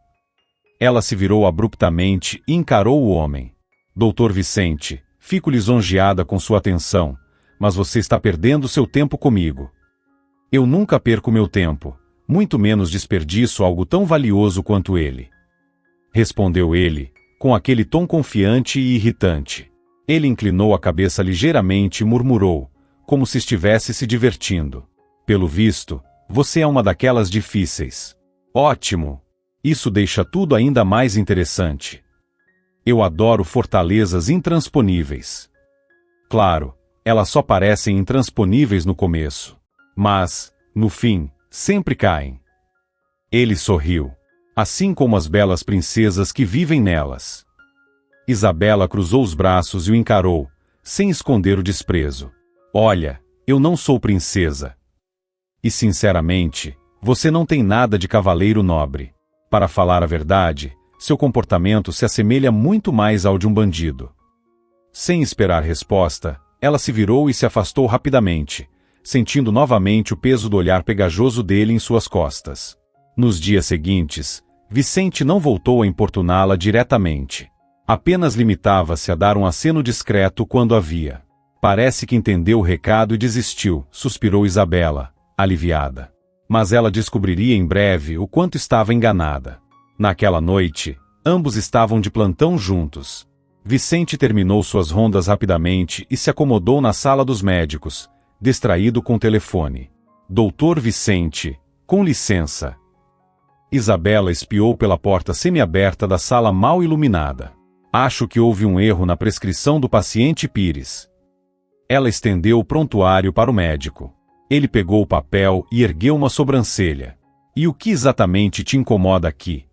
Ela se virou abruptamente e encarou o homem. Doutor Vicente, fico lisonjeada com sua atenção, mas você está perdendo seu tempo comigo. Eu nunca perco meu tempo, muito menos desperdiço algo tão valioso quanto ele. Respondeu ele, com aquele tom confiante e irritante. Ele inclinou a cabeça ligeiramente e murmurou, como se estivesse se divertindo. Pelo visto, você é uma daquelas difíceis. Ótimo! Isso deixa tudo ainda mais interessante. Eu adoro fortalezas intransponíveis. Claro, elas só parecem intransponíveis no começo. Mas, no fim, sempre caem. Ele sorriu. Assim como as belas princesas que vivem nelas. Isabela cruzou os braços e o encarou, sem esconder o desprezo. Olha, eu não sou princesa. E sinceramente, você não tem nada de cavaleiro nobre. Para falar a verdade, seu comportamento se assemelha muito mais ao de um bandido. Sem esperar resposta, ela se virou e se afastou rapidamente, sentindo novamente o peso do olhar pegajoso dele em suas costas. Nos dias seguintes, Vicente não voltou a importuná-la diretamente. Apenas limitava-se a dar um aceno discreto quando a via. Parece que entendeu o recado e desistiu, suspirou Isabela, aliviada. Mas ela descobriria em breve o quanto estava enganada. Naquela noite, ambos estavam de plantão juntos. Vicente terminou suas rondas rapidamente e se acomodou na sala dos médicos, distraído com o telefone. Doutor Vicente, com licença. Isabela espiou pela porta semiaberta da sala mal iluminada. Acho que houve um erro na prescrição do paciente Pires. Ela estendeu o prontuário para o médico. Ele pegou o papel e ergueu uma sobrancelha. E o que exatamente te incomoda aqui?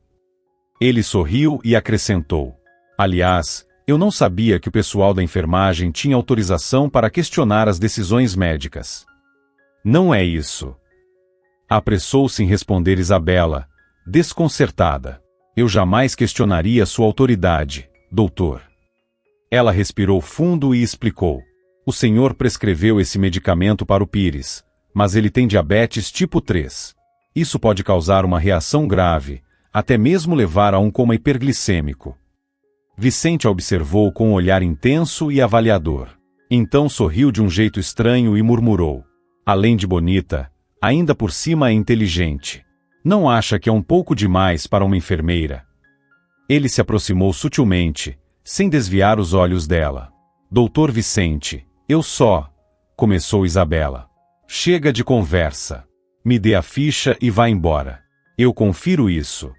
Ele sorriu e acrescentou. Aliás, eu não sabia que o pessoal da enfermagem tinha autorização para questionar as decisões médicas. Não é isso. Apressou-se em responder Isabela, desconcertada. Eu jamais questionaria sua autoridade, doutor. Ela respirou fundo e explicou. O senhor prescreveu esse medicamento para o Pires, mas ele tem diabetes tipo 3. Isso pode causar uma reação grave, até mesmo levar a um coma hiperglicêmico. Vicente a observou com um olhar intenso e avaliador. Então sorriu de um jeito estranho e murmurou. Além de bonita, ainda por cima é inteligente. Não acha que é um pouco demais para uma enfermeira? Ele se aproximou sutilmente, sem desviar os olhos dela. Doutor Vicente, eu só... Começou Isabela. Chega de conversa. Me dê a ficha e vá embora. Eu confiro isso.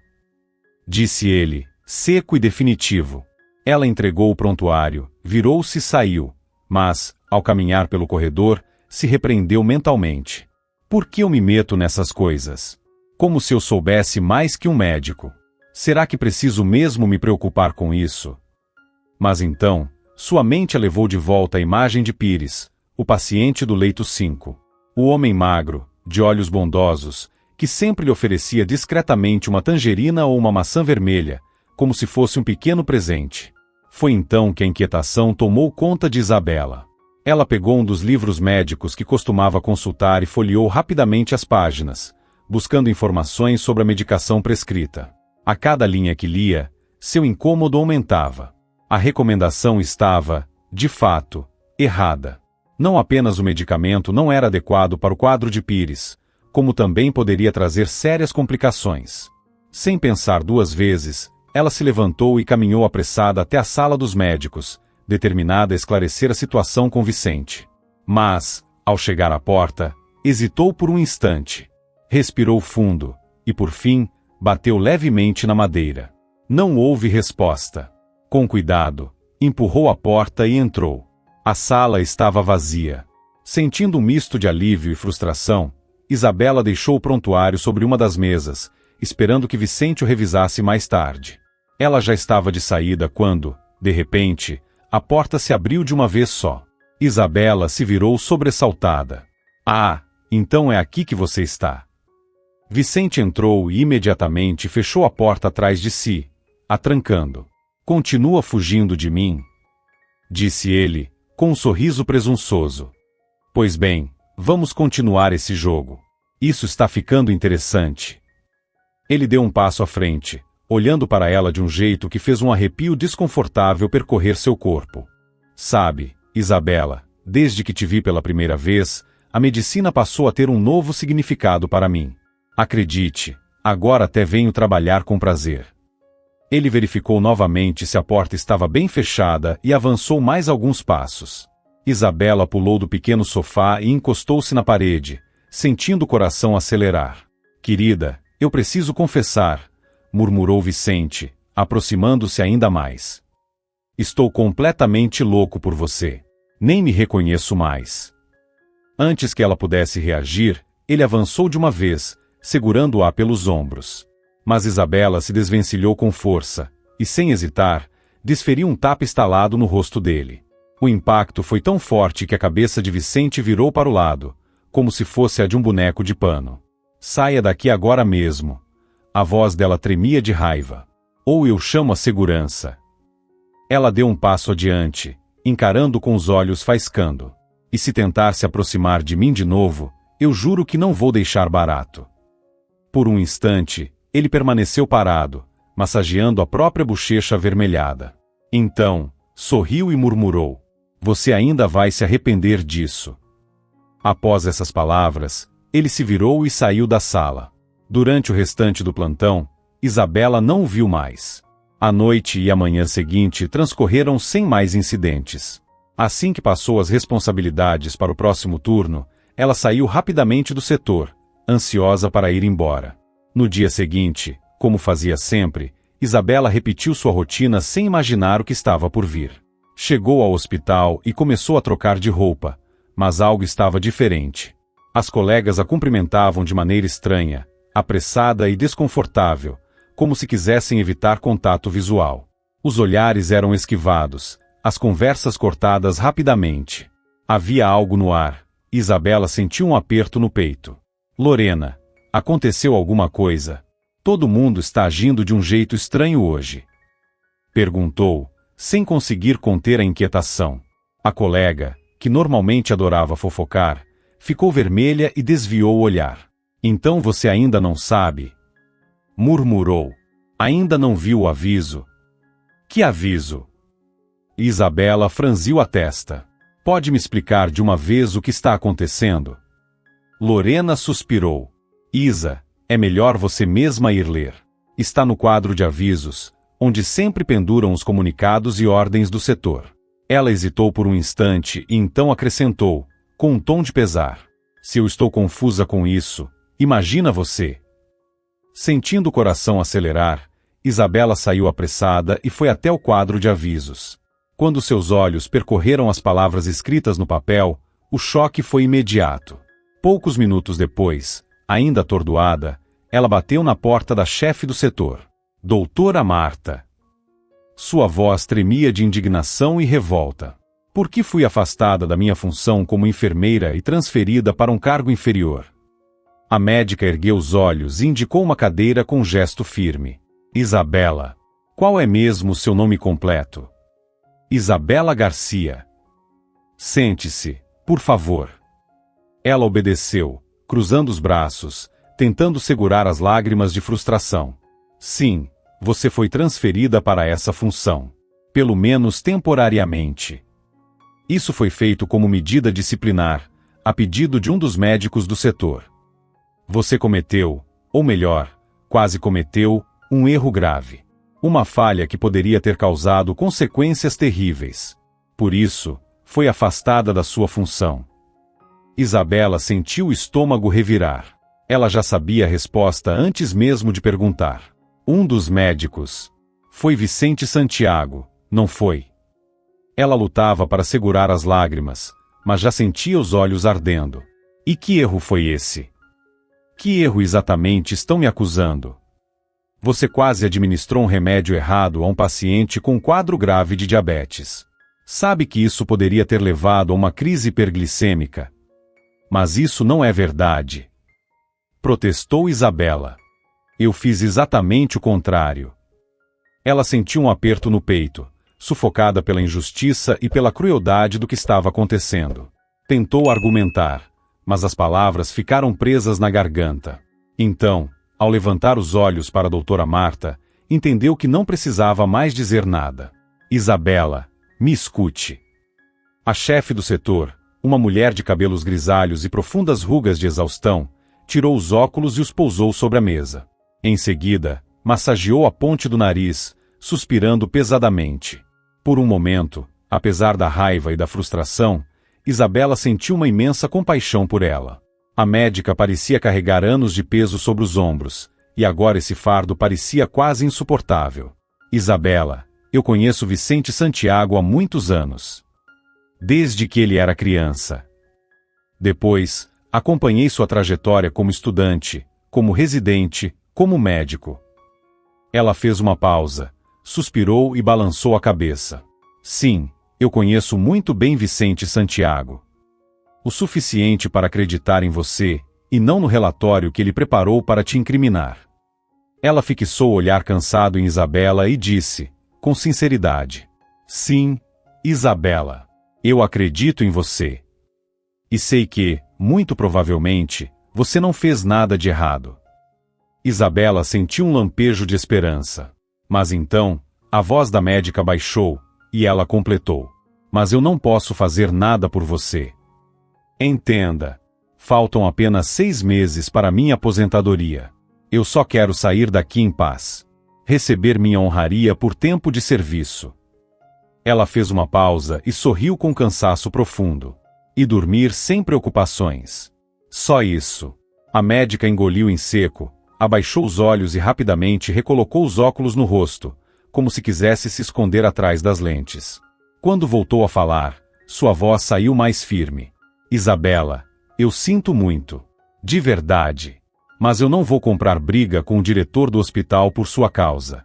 Disse ele, seco e definitivo. Ela entregou o prontuário, virou-se e saiu, mas, ao caminhar pelo corredor, se repreendeu mentalmente. Por que eu me meto nessas coisas? Como se eu soubesse mais que um médico. Será que preciso mesmo me preocupar com isso? Mas então, sua mente a levou de volta à imagem de Pires, o paciente do leito 5. O homem magro, de olhos bondosos, que sempre lhe oferecia discretamente uma tangerina ou uma maçã vermelha, como se fosse um pequeno presente. Foi então que a inquietação tomou conta de Isabela. Ela pegou um dos livros médicos que costumava consultar e folheou rapidamente as páginas, buscando informações sobre a medicação prescrita. A cada linha que lia, seu incômodo aumentava. A recomendação estava, de fato, errada. Não apenas o medicamento não era adequado para o quadro de Pires, como também poderia trazer sérias complicações. Sem pensar duas vezes, ela se levantou e caminhou apressada até a sala dos médicos, determinada a esclarecer a situação com Vicente. Mas, ao chegar à porta, hesitou por um instante. Respirou fundo, e por fim, bateu levemente na madeira. Não houve resposta. Com cuidado, empurrou a porta e entrou. A sala estava vazia. Sentindo um misto de alívio e frustração, Isabela deixou o prontuário sobre uma das mesas, esperando que Vicente o revisasse mais tarde. Ela já estava de saída quando, de repente, a porta se abriu de uma vez só. Isabela se virou sobressaltada. Ah, então é aqui que você está. Vicente entrou e imediatamente fechou a porta atrás de si, a trancando. Continua fugindo de mim? Disse ele, com um sorriso presunçoso. Pois bem, vamos continuar esse jogo. Isso está ficando interessante. Ele deu um passo à frente, olhando para ela de um jeito que fez um arrepio desconfortável percorrer seu corpo. Sabe, Isabela, desde que te vi pela primeira vez, a medicina passou a ter um novo significado para mim. Acredite, agora até venho trabalhar com prazer. Ele verificou novamente se a porta estava bem fechada e avançou mais alguns passos. Isabela pulou do pequeno sofá e encostou-se na parede, sentindo o coração acelerar. Querida, eu preciso confessar, murmurou Vicente, aproximando-se ainda mais. Estou completamente louco por você. Nem me reconheço mais. Antes que ela pudesse reagir, ele avançou de uma vez, segurando-a pelos ombros. Mas Isabela se desvencilhou com força, e sem hesitar, desferiu um tapa estalado no rosto dele. O impacto foi tão forte que a cabeça de Vicente virou para o lado, como se fosse a de um boneco de pano. Saia daqui agora mesmo. A voz dela tremia de raiva. Ou eu chamo a segurança. Ela deu um passo adiante, encarando com os olhos faiscando. E se tentar se aproximar de mim de novo, eu juro que não vou deixar barato. Por um instante, ele permaneceu parado, massageando a própria bochecha avermelhada. Então, sorriu e murmurou: você ainda vai se arrepender disso. Após essas palavras, ele se virou e saiu da sala. Durante o restante do plantão, Isabela não o viu mais. A noite e a manhã seguinte transcorreram sem mais incidentes. Assim que passou as responsabilidades para o próximo turno, ela saiu rapidamente do setor, ansiosa para ir embora. No dia seguinte, como fazia sempre, Isabela repetiu sua rotina sem imaginar o que estava por vir. Chegou ao hospital e começou a trocar de roupa, mas algo estava diferente. As colegas a cumprimentavam de maneira estranha, apressada e desconfortável, como se quisessem evitar contato visual. Os olhares eram esquivados, as conversas cortadas rapidamente. Havia algo no ar. Isabela sentiu um aperto no peito. Lorena, aconteceu alguma coisa? Todo mundo está agindo de um jeito estranho hoje. Perguntou, sem conseguir conter a inquietação. A colega, que normalmente adorava fofocar, ficou vermelha e desviou o olhar. Então você ainda não sabe? Murmurou. Ainda não viu o aviso? Que aviso? Isabela franziu a testa. Pode me explicar de uma vez o que está acontecendo? Lorena suspirou. Isa, é melhor você mesma ir ler. Está no quadro de avisos, onde sempre penduram os comunicados e ordens do setor. Ela hesitou por um instante e então acrescentou, com um tom de pesar. Se eu estou confusa com isso, imagina você. Sentindo o coração acelerar, Isabela saiu apressada e foi até o quadro de avisos. Quando seus olhos percorreram as palavras escritas no papel, o choque foi imediato. Poucos minutos depois, ainda atordoada, ela bateu na porta da chefe do setor. Doutora Marta. Sua voz tremia de indignação e revolta. Por que fui afastada da minha função como enfermeira e transferida para um cargo inferior? A médica ergueu os olhos e indicou uma cadeira com um gesto firme. Isabela. Qual é mesmo o seu nome completo? Isabela Garcia. Sente-se, por favor. Ela obedeceu, cruzando os braços, tentando segurar as lágrimas de frustração. Sim, você foi transferida para essa função. Pelo menos temporariamente. Isso foi feito como medida disciplinar, a pedido de um dos médicos do setor. Você cometeu, ou melhor, quase cometeu, um erro grave. Uma falha que poderia ter causado consequências terríveis. Por isso, foi afastada da sua função. Isabela sentiu o estômago revirar. Ela já sabia a resposta antes mesmo de perguntar. Um dos médicos. Foi Vicente Santiago, não foi? Ela lutava para segurar as lágrimas, mas já sentia os olhos ardendo. E que erro foi esse? Que erro exatamente estão me acusando? Você quase administrou um remédio errado a um paciente com um quadro grave de diabetes. Sabe que isso poderia ter levado a uma crise hiperglicêmica. Mas isso não é verdade. Protestou Isabela. Eu fiz exatamente o contrário. Ela sentiu um aperto no peito, sufocada pela injustiça e pela crueldade do que estava acontecendo. Tentou argumentar, mas as palavras ficaram presas na garganta. Então, ao levantar os olhos para a doutora Marta, entendeu que não precisava mais dizer nada. Isabela, me escute. A chefe do setor, uma mulher de cabelos grisalhos e profundas rugas de exaustão, tirou os óculos e os pousou sobre a mesa. Em seguida, massageou a ponte do nariz, suspirando pesadamente. Por um momento, apesar da raiva e da frustração, Isabela sentiu uma imensa compaixão por ela. A médica parecia carregar anos de peso sobre os ombros, e agora esse fardo parecia quase insuportável. Isabela, eu conheço Vicente Santiago há muitos anos. Desde que ele era criança. Depois, acompanhei sua trajetória como estudante, como residente, como médico. Ela fez uma pausa, suspirou e balançou a cabeça. Sim, eu conheço muito bem Vicente Santiago. O suficiente para acreditar em você, e não no relatório que ele preparou para te incriminar. Ela fixou o olhar cansado em Isabela e disse, com sinceridade. Sim, Isabela. Eu acredito em você. E sei que, muito provavelmente, você não fez nada de errado. Isabela sentiu um lampejo de esperança. Mas então, a voz da médica baixou, e ela completou. Mas eu não posso fazer nada por você. Entenda. Faltam apenas 6 meses para minha aposentadoria. Eu só quero sair daqui em paz. Receber minha honraria por tempo de serviço. Ela fez uma pausa e sorriu com cansaço profundo. E dormir sem preocupações. Só isso. A médica engoliu em seco, abaixou os olhos e rapidamente recolocou os óculos no rosto, como se quisesse se esconder atrás das lentes. Quando voltou a falar, sua voz saiu mais firme. Isabela, eu sinto muito. De verdade. Mas eu não vou comprar briga com o diretor do hospital por sua causa.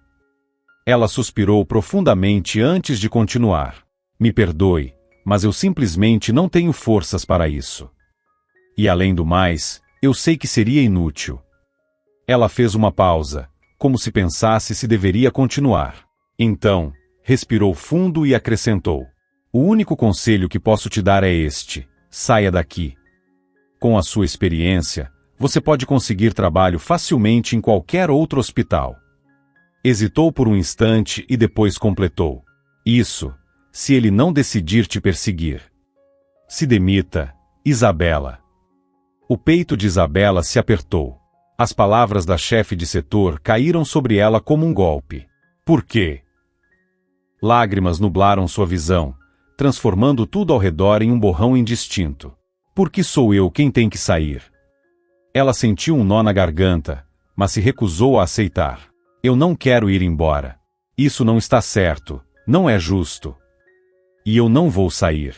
Ela suspirou profundamente antes de continuar. Me perdoe, mas eu simplesmente não tenho forças para isso. E além do mais, eu sei que seria inútil. Ela fez uma pausa, como se pensasse se deveria continuar. Então, respirou fundo e acrescentou. O único conselho que posso te dar é este: saia daqui. Com a sua experiência, você pode conseguir trabalho facilmente em qualquer outro hospital. Hesitou por um instante e depois completou. Isso, se ele não decidir te perseguir. Se demita, Isabela. O peito de Isabela se apertou. As palavras da chefe de setor caíram sobre ela como um golpe. Por quê? Lágrimas nublaram sua visão, transformando tudo ao redor em um borrão indistinto. Por que sou eu quem tem que sair? Ela sentiu um nó na garganta, mas se recusou a aceitar. Eu não quero ir embora. Isso não está certo, não é justo. E eu não vou sair.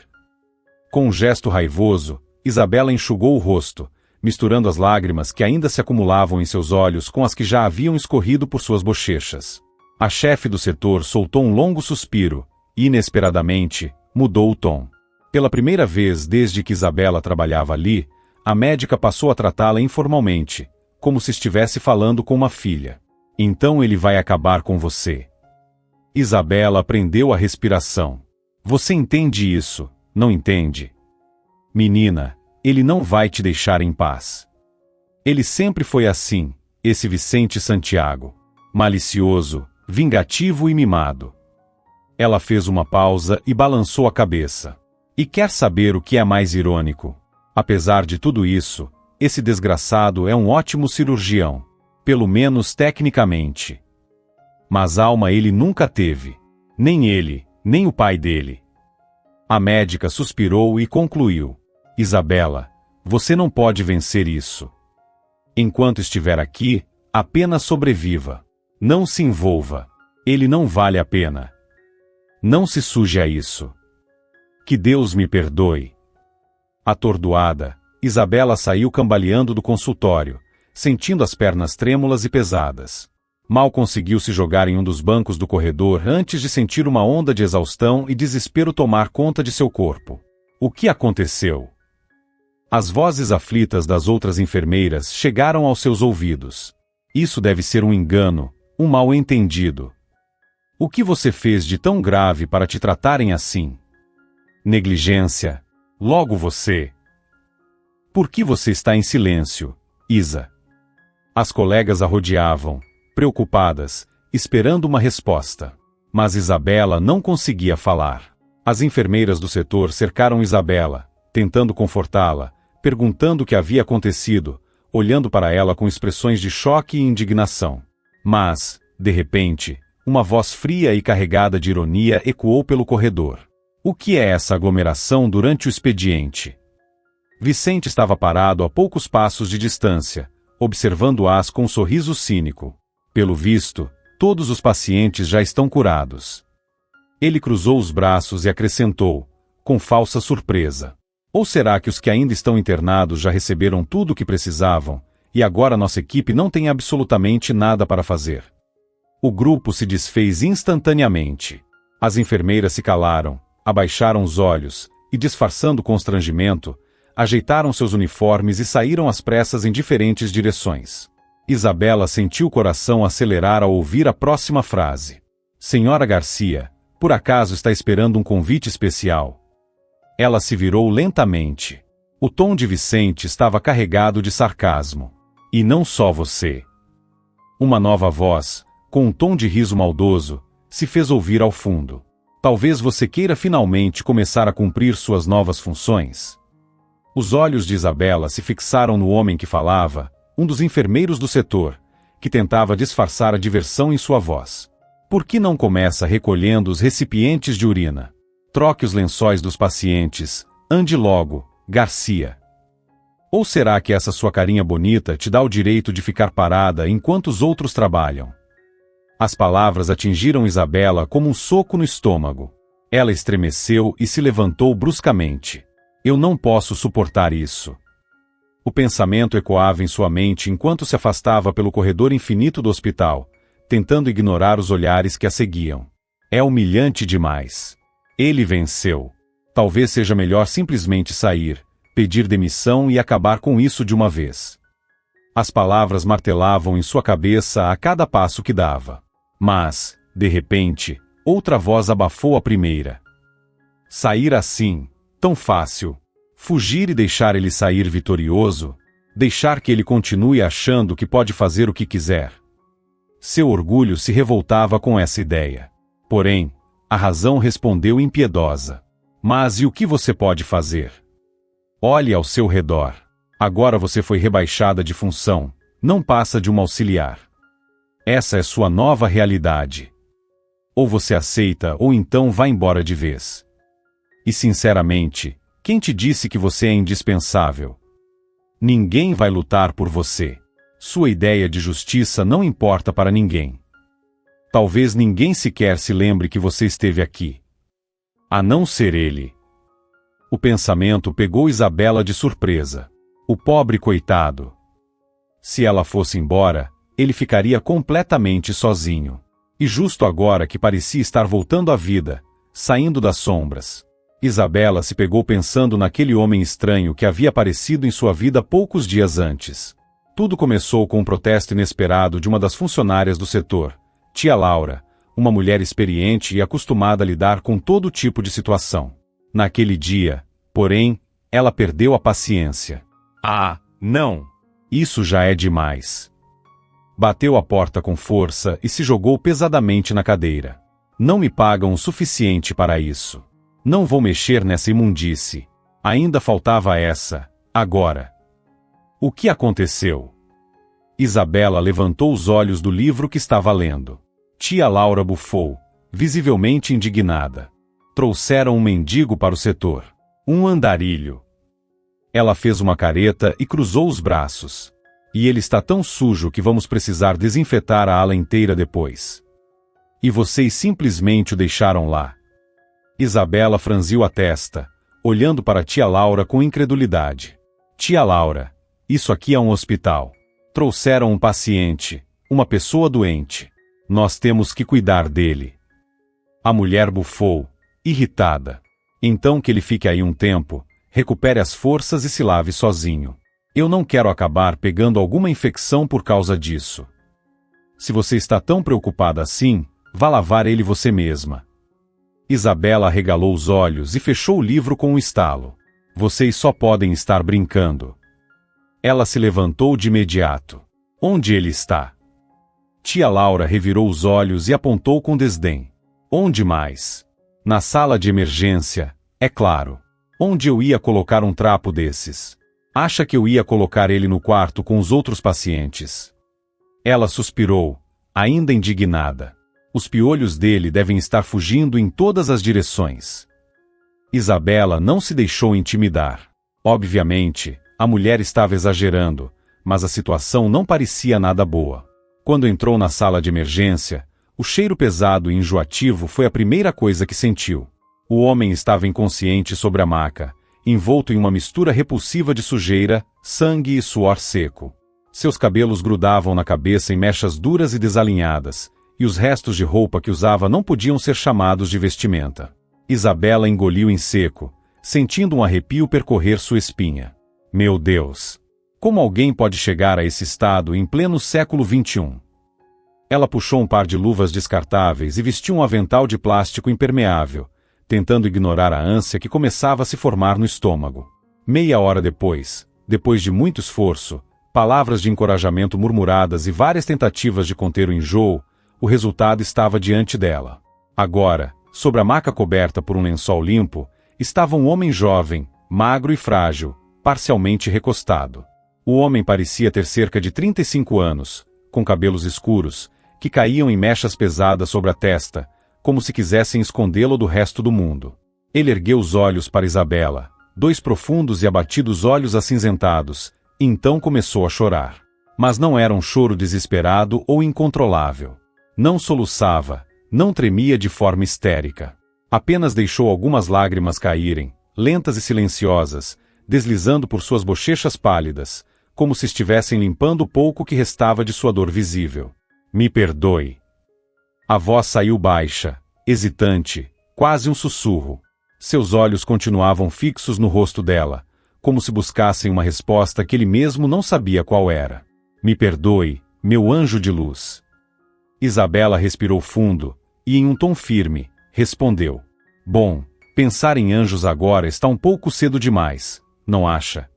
Com um gesto raivoso, Isabela enxugou o rosto, misturando as lágrimas que ainda se acumulavam em seus olhos com as que já haviam escorrido por suas bochechas. A chefe do setor soltou um longo suspiro e, inesperadamente, mudou o tom. Pela primeira vez desde que Isabela trabalhava ali, a médica passou a tratá-la informalmente, como se estivesse falando com uma filha. Então ele vai acabar com você. Isabela prendeu a respiração. Você entende isso, não entende? Menina, ele não vai te deixar em paz. Ele sempre foi assim, esse Vicente Santiago. Malicioso, vingativo e mimado. Ela fez uma pausa e balançou a cabeça. E quer saber o que é mais irônico? Apesar de tudo isso, esse desgraçado é um ótimo cirurgião, pelo menos tecnicamente. Mas alma ele nunca teve. Nem ele, nem o pai dele. A médica suspirou e concluiu: Isabela, você não pode vencer isso. Enquanto estiver aqui, apenas sobreviva. Não se envolva. Ele não vale a pena. Não se suje a isso. Que Deus me perdoe. Atordoada, Isabela saiu cambaleando do consultório, sentindo as pernas trêmulas e pesadas. Mal conseguiu se jogar em um dos bancos do corredor antes de sentir uma onda de exaustão e desespero tomar conta de seu corpo. O que aconteceu? As vozes aflitas das outras enfermeiras chegaram aos seus ouvidos. Isso deve ser um engano, um mal-entendido. O que você fez de tão grave para te tratarem assim? Negligência. Logo você. Por que você está em silêncio, Isa? As colegas a rodeavam, preocupadas, esperando uma resposta. Mas Isabela não conseguia falar. As enfermeiras do setor cercaram Isabela, tentando confortá-la, perguntando o que havia acontecido, olhando para ela com expressões de choque e indignação. Mas, de repente, uma voz fria e carregada de ironia ecoou pelo corredor. O que é essa aglomeração durante o expediente? Vicente estava parado a poucos passos de distância, observando-as com um sorriso cínico. Pelo visto, todos os pacientes já estão curados. Ele cruzou os braços e acrescentou, com falsa surpresa. Ou será que os que ainda estão internados já receberam tudo o que precisavam, e agora nossa equipe não tem absolutamente nada para fazer? O grupo se desfez instantaneamente. As enfermeiras se calaram, abaixaram os olhos, e disfarçando o constrangimento, ajeitaram seus uniformes e saíram às pressas em diferentes direções. Isabela sentiu o coração acelerar ao ouvir a próxima frase. Senhora Garcia, por acaso está esperando um convite especial? Ela se virou lentamente. O tom de Vicente estava carregado de sarcasmo. E não só você. Uma nova voz, com um tom de riso maldoso, se fez ouvir ao fundo. Talvez você queira finalmente começar a cumprir suas novas funções. Os olhos de Isabela se fixaram no homem que falava, um dos enfermeiros do setor, que tentava disfarçar a diversão em sua voz. Por que não começa recolhendo os recipientes de urina? Troque os lençóis dos pacientes, ande logo, Garcia. Ou será que essa sua carinha bonita te dá o direito de ficar parada enquanto os outros trabalham? As palavras atingiram Isabela como um soco no estômago. Ela estremeceu e se levantou bruscamente. Eu não posso suportar isso. O pensamento ecoava em sua mente enquanto se afastava pelo corredor infinito do hospital, tentando ignorar os olhares que a seguiam. É humilhante demais. Ele venceu. Talvez seja melhor simplesmente sair, pedir demissão e acabar com isso de uma vez. As palavras martelavam em sua cabeça a cada passo que dava. Mas, de repente, outra voz abafou a primeira. Sair assim, tão fácil. Fugir e deixar ele sair vitorioso, deixar que ele continue achando que pode fazer o que quiser. Seu orgulho se revoltava com essa ideia. Porém, a razão respondeu impiedosa. Mas e o que você pode fazer? Olhe ao seu redor. Agora você foi rebaixada de função, não passa de uma auxiliar. Essa é sua nova realidade. Ou você aceita ou então vai embora de vez. E sinceramente, quem te disse que você é indispensável? Ninguém vai lutar por você. Sua ideia de justiça não importa para ninguém. Talvez ninguém sequer se lembre que você esteve aqui. A não ser ele. O pensamento pegou Isabela de surpresa. O pobre coitado. Se ela fosse embora, ele ficaria completamente sozinho. E justo agora que parecia estar voltando à vida, saindo das sombras, Isabela se pegou pensando naquele homem estranho que havia aparecido em sua vida poucos dias antes. Tudo começou com um protesto inesperado de uma das funcionárias do setor, tia Laura, uma mulher experiente e acostumada a lidar com todo tipo de situação. Naquele dia, porém, ela perdeu a paciência. Ah, não! Isso já é demais. Bateu a porta com força e se jogou pesadamente na cadeira. Não me pagam o suficiente para isso. Não vou mexer nessa imundície. Ainda faltava essa, agora. O que aconteceu? Isabela levantou os olhos do livro que estava lendo. Tia Laura bufou, visivelmente indignada. Trouxeram um mendigo para o setor. Um andarilho. Ela fez uma careta e cruzou os braços. E ele está tão sujo que vamos precisar desinfetar a ala inteira depois. E vocês simplesmente o deixaram lá. Isabela franziu a testa, olhando para tia Laura com incredulidade. Tia Laura, isso aqui é um hospital. Trouxeram um paciente, uma pessoa doente. Nós temos que cuidar dele. A mulher bufou, irritada. Então que ele fique aí um tempo, recupere as forças e se lave sozinho. Eu não quero acabar pegando alguma infecção por causa disso. Se você está tão preocupada assim, vá lavar ele você mesma. Isabela arregalou os olhos e fechou o livro com um estalo. Vocês só podem estar brincando. Ela se levantou de imediato. Onde ele está? Tia Laura revirou os olhos e apontou com desdém. Onde mais? Na sala de emergência, é claro. Onde eu ia colocar um trapo desses? Acha que eu ia colocar ele no quarto com os outros pacientes? Ela suspirou, ainda indignada. Os piolhos dele devem estar fugindo em todas as direções. Isabela não se deixou intimidar. Obviamente, a mulher estava exagerando, mas a situação não parecia nada boa. Quando entrou na sala de emergência, o cheiro pesado e enjoativo foi a primeira coisa que sentiu. O homem estava inconsciente sobre a maca, envolto em uma mistura repulsiva de sujeira, sangue e suor seco. Seus cabelos grudavam na cabeça em mechas duras e desalinhadas, e os restos de roupa que usava não podiam ser chamados de vestimenta. Isabela engoliu em seco, sentindo um arrepio percorrer sua espinha. Meu Deus! Como alguém pode chegar a esse estado em pleno século XXI? Ela puxou um par de luvas descartáveis e vestiu um avental de plástico impermeável, tentando ignorar a ânsia que começava a se formar no estômago. Meia hora depois de muito esforço, palavras de encorajamento murmuradas e várias tentativas de conter o enjoo, o resultado estava diante dela. Agora, sobre a maca coberta por um lençol limpo, estava um homem jovem, magro e frágil, parcialmente recostado. O homem parecia ter cerca de 35 anos, com cabelos escuros, que caíam em mechas pesadas sobre a testa, como se quisessem escondê-lo do resto do mundo. Ele ergueu os olhos para Isabela, dois profundos e abatidos olhos acinzentados, e então começou a chorar. Mas não era um choro desesperado ou incontrolável. Não soluçava, não tremia de forma histérica. Apenas deixou algumas lágrimas caírem, lentas e silenciosas, deslizando por suas bochechas pálidas, como se estivessem limpando o pouco que restava de sua dor visível. Me perdoe. A voz saiu baixa, hesitante, quase um sussurro. Seus olhos continuavam fixos no rosto dela, como se buscassem uma resposta que ele mesmo não sabia qual era. Me perdoe, meu anjo de luz. Isabela respirou fundo, e em um tom firme, respondeu. Bom, pensar em anjos agora está um pouco cedo demais, não acha?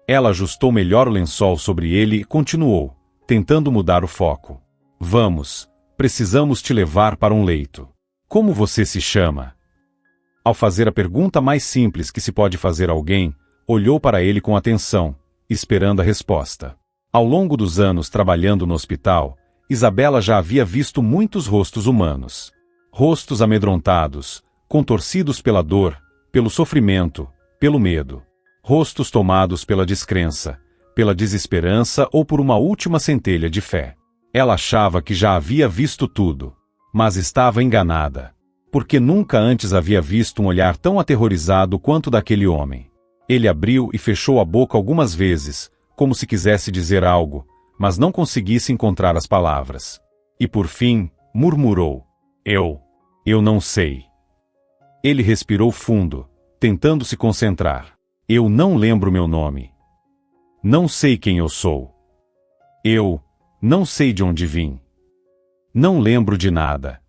Ela ajustou melhor o lençol sobre ele e continuou, tentando mudar o foco. Vamos, precisamos te levar para um leito. Como você se chama? Ao fazer a pergunta mais simples que se pode fazer a alguém, olhou para ele com atenção, esperando a resposta. Ao longo dos anos trabalhando no hospital, Isabela já havia visto muitos rostos humanos. Rostos amedrontados, contorcidos pela dor, pelo sofrimento, pelo medo. Rostos tomados pela descrença, pela desesperança ou por uma última centelha de fé. Ela achava que já havia visto tudo, mas estava enganada, porque nunca antes havia visto um olhar tão aterrorizado quanto daquele homem. Ele abriu e fechou a boca algumas vezes, como se quisesse dizer algo, mas não conseguisse encontrar as palavras. E por fim, murmurou. Eu não sei. Ele respirou fundo, tentando se concentrar. Eu não lembro meu nome. Não sei quem eu sou. Eu não sei de onde vim. Não lembro de nada.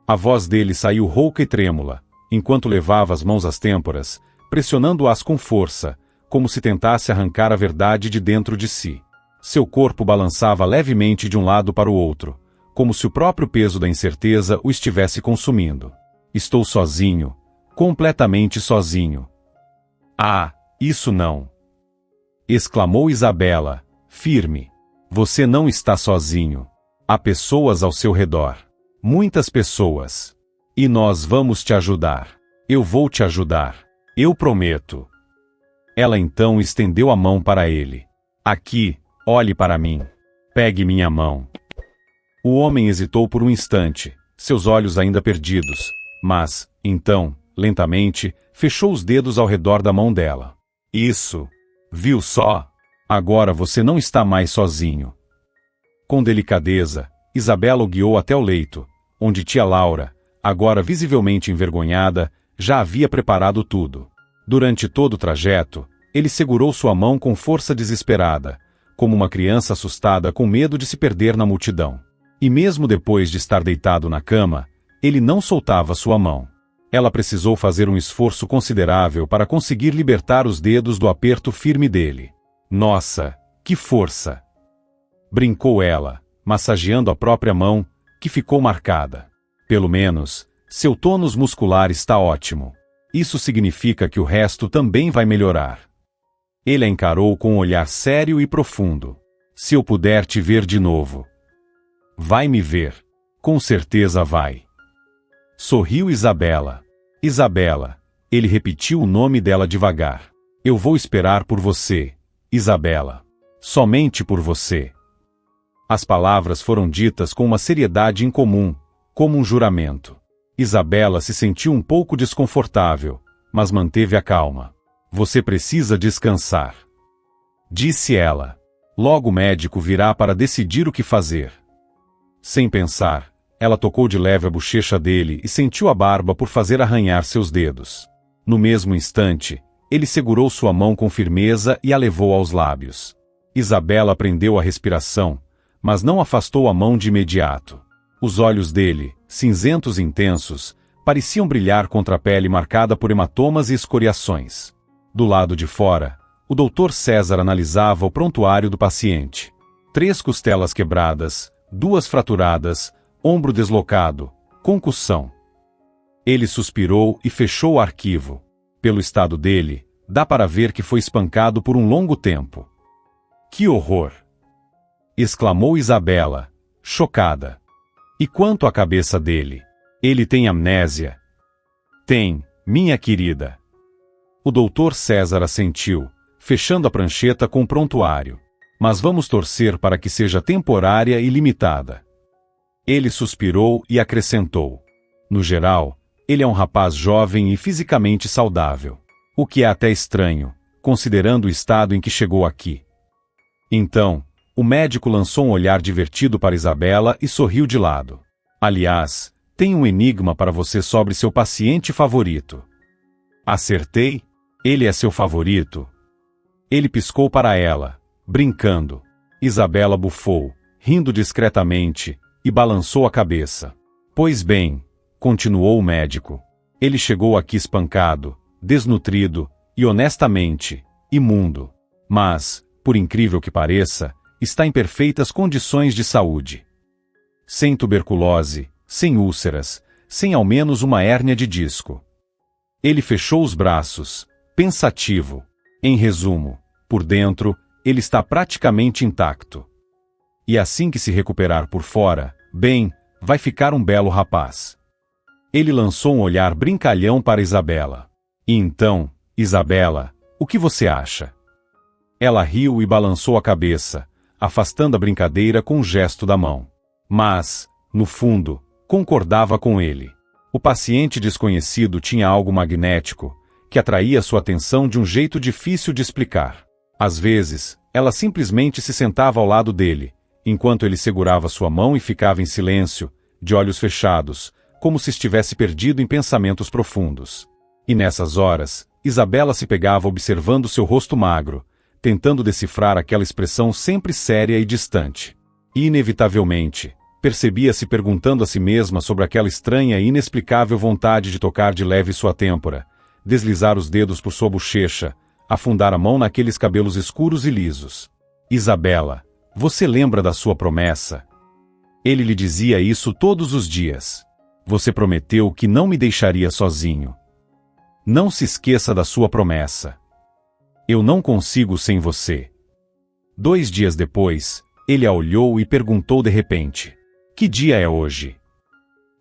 A voz dele saiu rouca e trêmula, enquanto levava as mãos às têmporas, pressionando-as com força, como se tentasse arrancar a verdade de dentro de si. Seu corpo balançava levemente de um lado para o outro, como se o próprio peso da incerteza o estivesse consumindo. Estou sozinho, completamente sozinho. Ah, isso não! Exclamou Isabela, firme. Você não está sozinho. Há pessoas ao seu redor. Muitas pessoas. E nós vamos te ajudar. Eu vou te ajudar. Eu prometo. Ela então estendeu a mão para ele. Aqui, olhe para mim. Pegue minha mão. O homem hesitou por um instante, seus olhos ainda perdidos, mas, então, lentamente, fechou os dedos ao redor da mão dela. Isso. Viu só? Agora você não está mais sozinho. Com delicadeza, Isabela o guiou até o leito, onde tia Laura, agora visivelmente envergonhada, já havia preparado tudo. Durante todo o trajeto, ele segurou sua mão com força desesperada, como uma criança assustada com medo de se perder na multidão. E mesmo depois de estar deitado na cama, ele não soltava sua mão. Ela precisou fazer um esforço considerável para conseguir libertar os dedos do aperto firme dele. Nossa, que força! Brincou ela, massageando a própria mão, que ficou marcada. Pelo menos, seu tônus muscular está ótimo. Isso significa que o resto também vai melhorar. Ele a encarou com um olhar sério e profundo. Se eu puder te ver de novo. Vai me ver. Com certeza vai. Sorriu Isabela. Isabela. Ele repetiu o nome dela devagar. Eu vou esperar por você, Isabela. Somente por você. As palavras foram ditas com uma seriedade incomum, como um juramento. Isabela se sentiu um pouco desconfortável, mas manteve a calma. Você precisa descansar. Disse ela. Logo o médico virá para decidir o que fazer. Sem pensar, ela tocou de leve a bochecha dele e sentiu a barba por fazer arranhar seus dedos. No mesmo instante, ele segurou sua mão com firmeza e a levou aos lábios. Isabela prendeu a respiração, mas não afastou a mão de imediato. Os olhos dele, cinzentos e intensos, pareciam brilhar contra a pele marcada por hematomas e escoriações. Do lado de fora, o Dr. César analisava o prontuário do paciente. 3 costelas quebradas, 2 fraturadas, ombro deslocado, concussão. Ele suspirou e fechou o arquivo. Pelo estado dele, dá para ver que foi espancado por um longo tempo. Que horror! Exclamou Isabela, chocada. E quanto à cabeça dele? Ele tem amnésia? Tem, minha querida. O Dr. César assentiu, fechando a prancheta com o prontuário. Mas vamos torcer para que seja temporária e limitada. Ele suspirou e acrescentou. No geral, ele é um rapaz jovem e fisicamente saudável. O que é até estranho, considerando o estado em que chegou aqui. Então, o médico lançou um olhar divertido para Isabela e sorriu de lado. Aliás, tenho um enigma para você sobre seu paciente favorito. Acertei? Ele é seu favorito? Ele piscou para ela, brincando. Isabela bufou, rindo discretamente, e balançou a cabeça. Pois bem, continuou o médico. Ele chegou aqui espancado, desnutrido, e honestamente, imundo. Mas, por incrível que pareça, está em perfeitas condições de saúde. Sem tuberculose, sem úlceras, sem ao menos uma hérnia de disco. Ele fechou os braços, pensativo. Em resumo, por dentro, ele está praticamente intacto. E assim que se recuperar por fora, bem, vai ficar um belo rapaz. Ele lançou um olhar brincalhão para Isabela. E então, Isabela, o que você acha? Ela riu e balançou a cabeça, afastando a brincadeira com um gesto da mão. Mas, no fundo, concordava com ele. O paciente desconhecido tinha algo magnético, que atraía sua atenção de um jeito difícil de explicar. Às vezes, ela simplesmente se sentava ao lado dele, enquanto ele segurava sua mão e ficava em silêncio, de olhos fechados, como se estivesse perdido em pensamentos profundos. E nessas horas, Isabela se pegava observando seu rosto magro, tentando decifrar aquela expressão sempre séria e distante. E inevitavelmente, percebia-se perguntando a si mesma sobre aquela estranha e inexplicável vontade de tocar de leve sua têmpora, deslizar os dedos por sua bochecha, afundar a mão naqueles cabelos escuros e lisos. Isabela, você lembra da sua promessa? Ele lhe dizia isso todos os dias. Você prometeu que não me deixaria sozinho. Não se esqueça da sua promessa. Eu não consigo sem você. 2 dias depois, ele a olhou e perguntou de repente: que dia é hoje?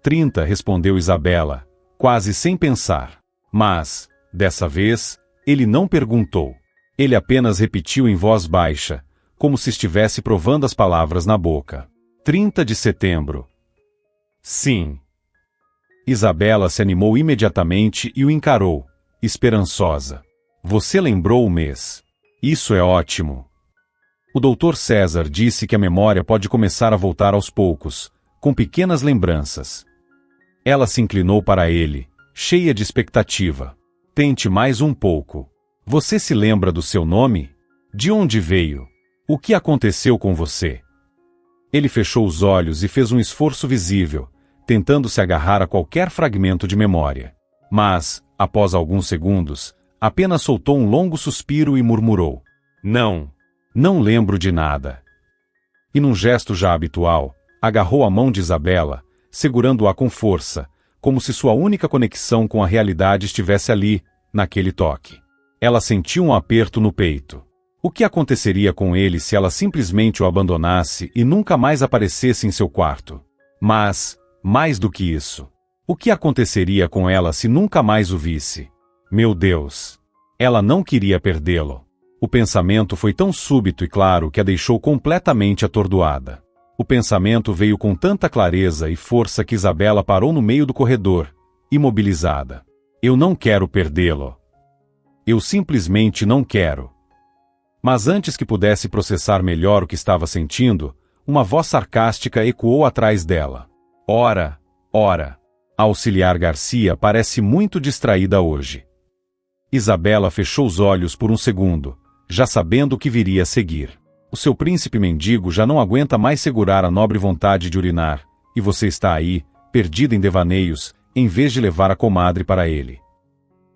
30, respondeu Isabela, quase sem pensar. Mas, dessa vez, ele não perguntou. Ele apenas repetiu em voz baixa, como se estivesse provando as palavras na boca. 30 de setembro. Sim. Isabela se animou imediatamente e o encarou, esperançosa. Você lembrou o mês. Isso é ótimo. O Dr. César disse que a memória pode começar a voltar aos poucos, com pequenas lembranças. Ela se inclinou para ele, cheia de expectativa. Tente mais um pouco. Você se lembra do seu nome? De onde veio? O que aconteceu com você? Ele fechou os olhos e fez um esforço visível, tentando se agarrar a qualquer fragmento de memória. Mas, após alguns segundos, apenas soltou um longo suspiro e murmurou: Não lembro de nada. E num gesto já habitual, agarrou a mão de Isabela, segurando-a com força, como se sua única conexão com a realidade estivesse ali, naquele toque. Ela sentiu um aperto no peito. O que aconteceria com ele se ela simplesmente o abandonasse e nunca mais aparecesse em seu quarto? Mas, mais do que isso, o que aconteceria com ela se nunca mais o visse? Meu Deus! Ela não queria perdê-lo. O pensamento foi tão súbito e claro que a deixou completamente atordoada. O pensamento veio com tanta clareza e força que Isabela parou no meio do corredor, imobilizada. Eu não quero perdê-lo. Eu simplesmente não quero. Mas antes que pudesse processar melhor o que estava sentindo, uma voz sarcástica ecoou atrás dela. Ora, a auxiliar Garcia parece muito distraída hoje. Isabela fechou os olhos por um segundo, já sabendo o que viria a seguir. O seu príncipe mendigo já não aguenta mais segurar a nobre vontade de urinar, e você está aí, perdida em devaneios, em vez de levar a comadre para ele.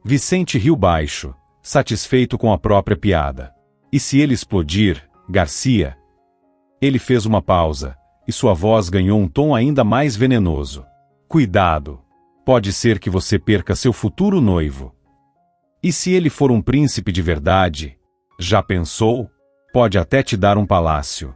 Vicente riu baixo, satisfeito com a própria piada. E se ele explodir, Garcia? Ele fez uma pausa, e sua voz ganhou um tom ainda mais venenoso. Cuidado! Pode ser que você perca seu futuro noivo. E se ele for um príncipe de verdade? Já pensou? Pode até te dar um palácio.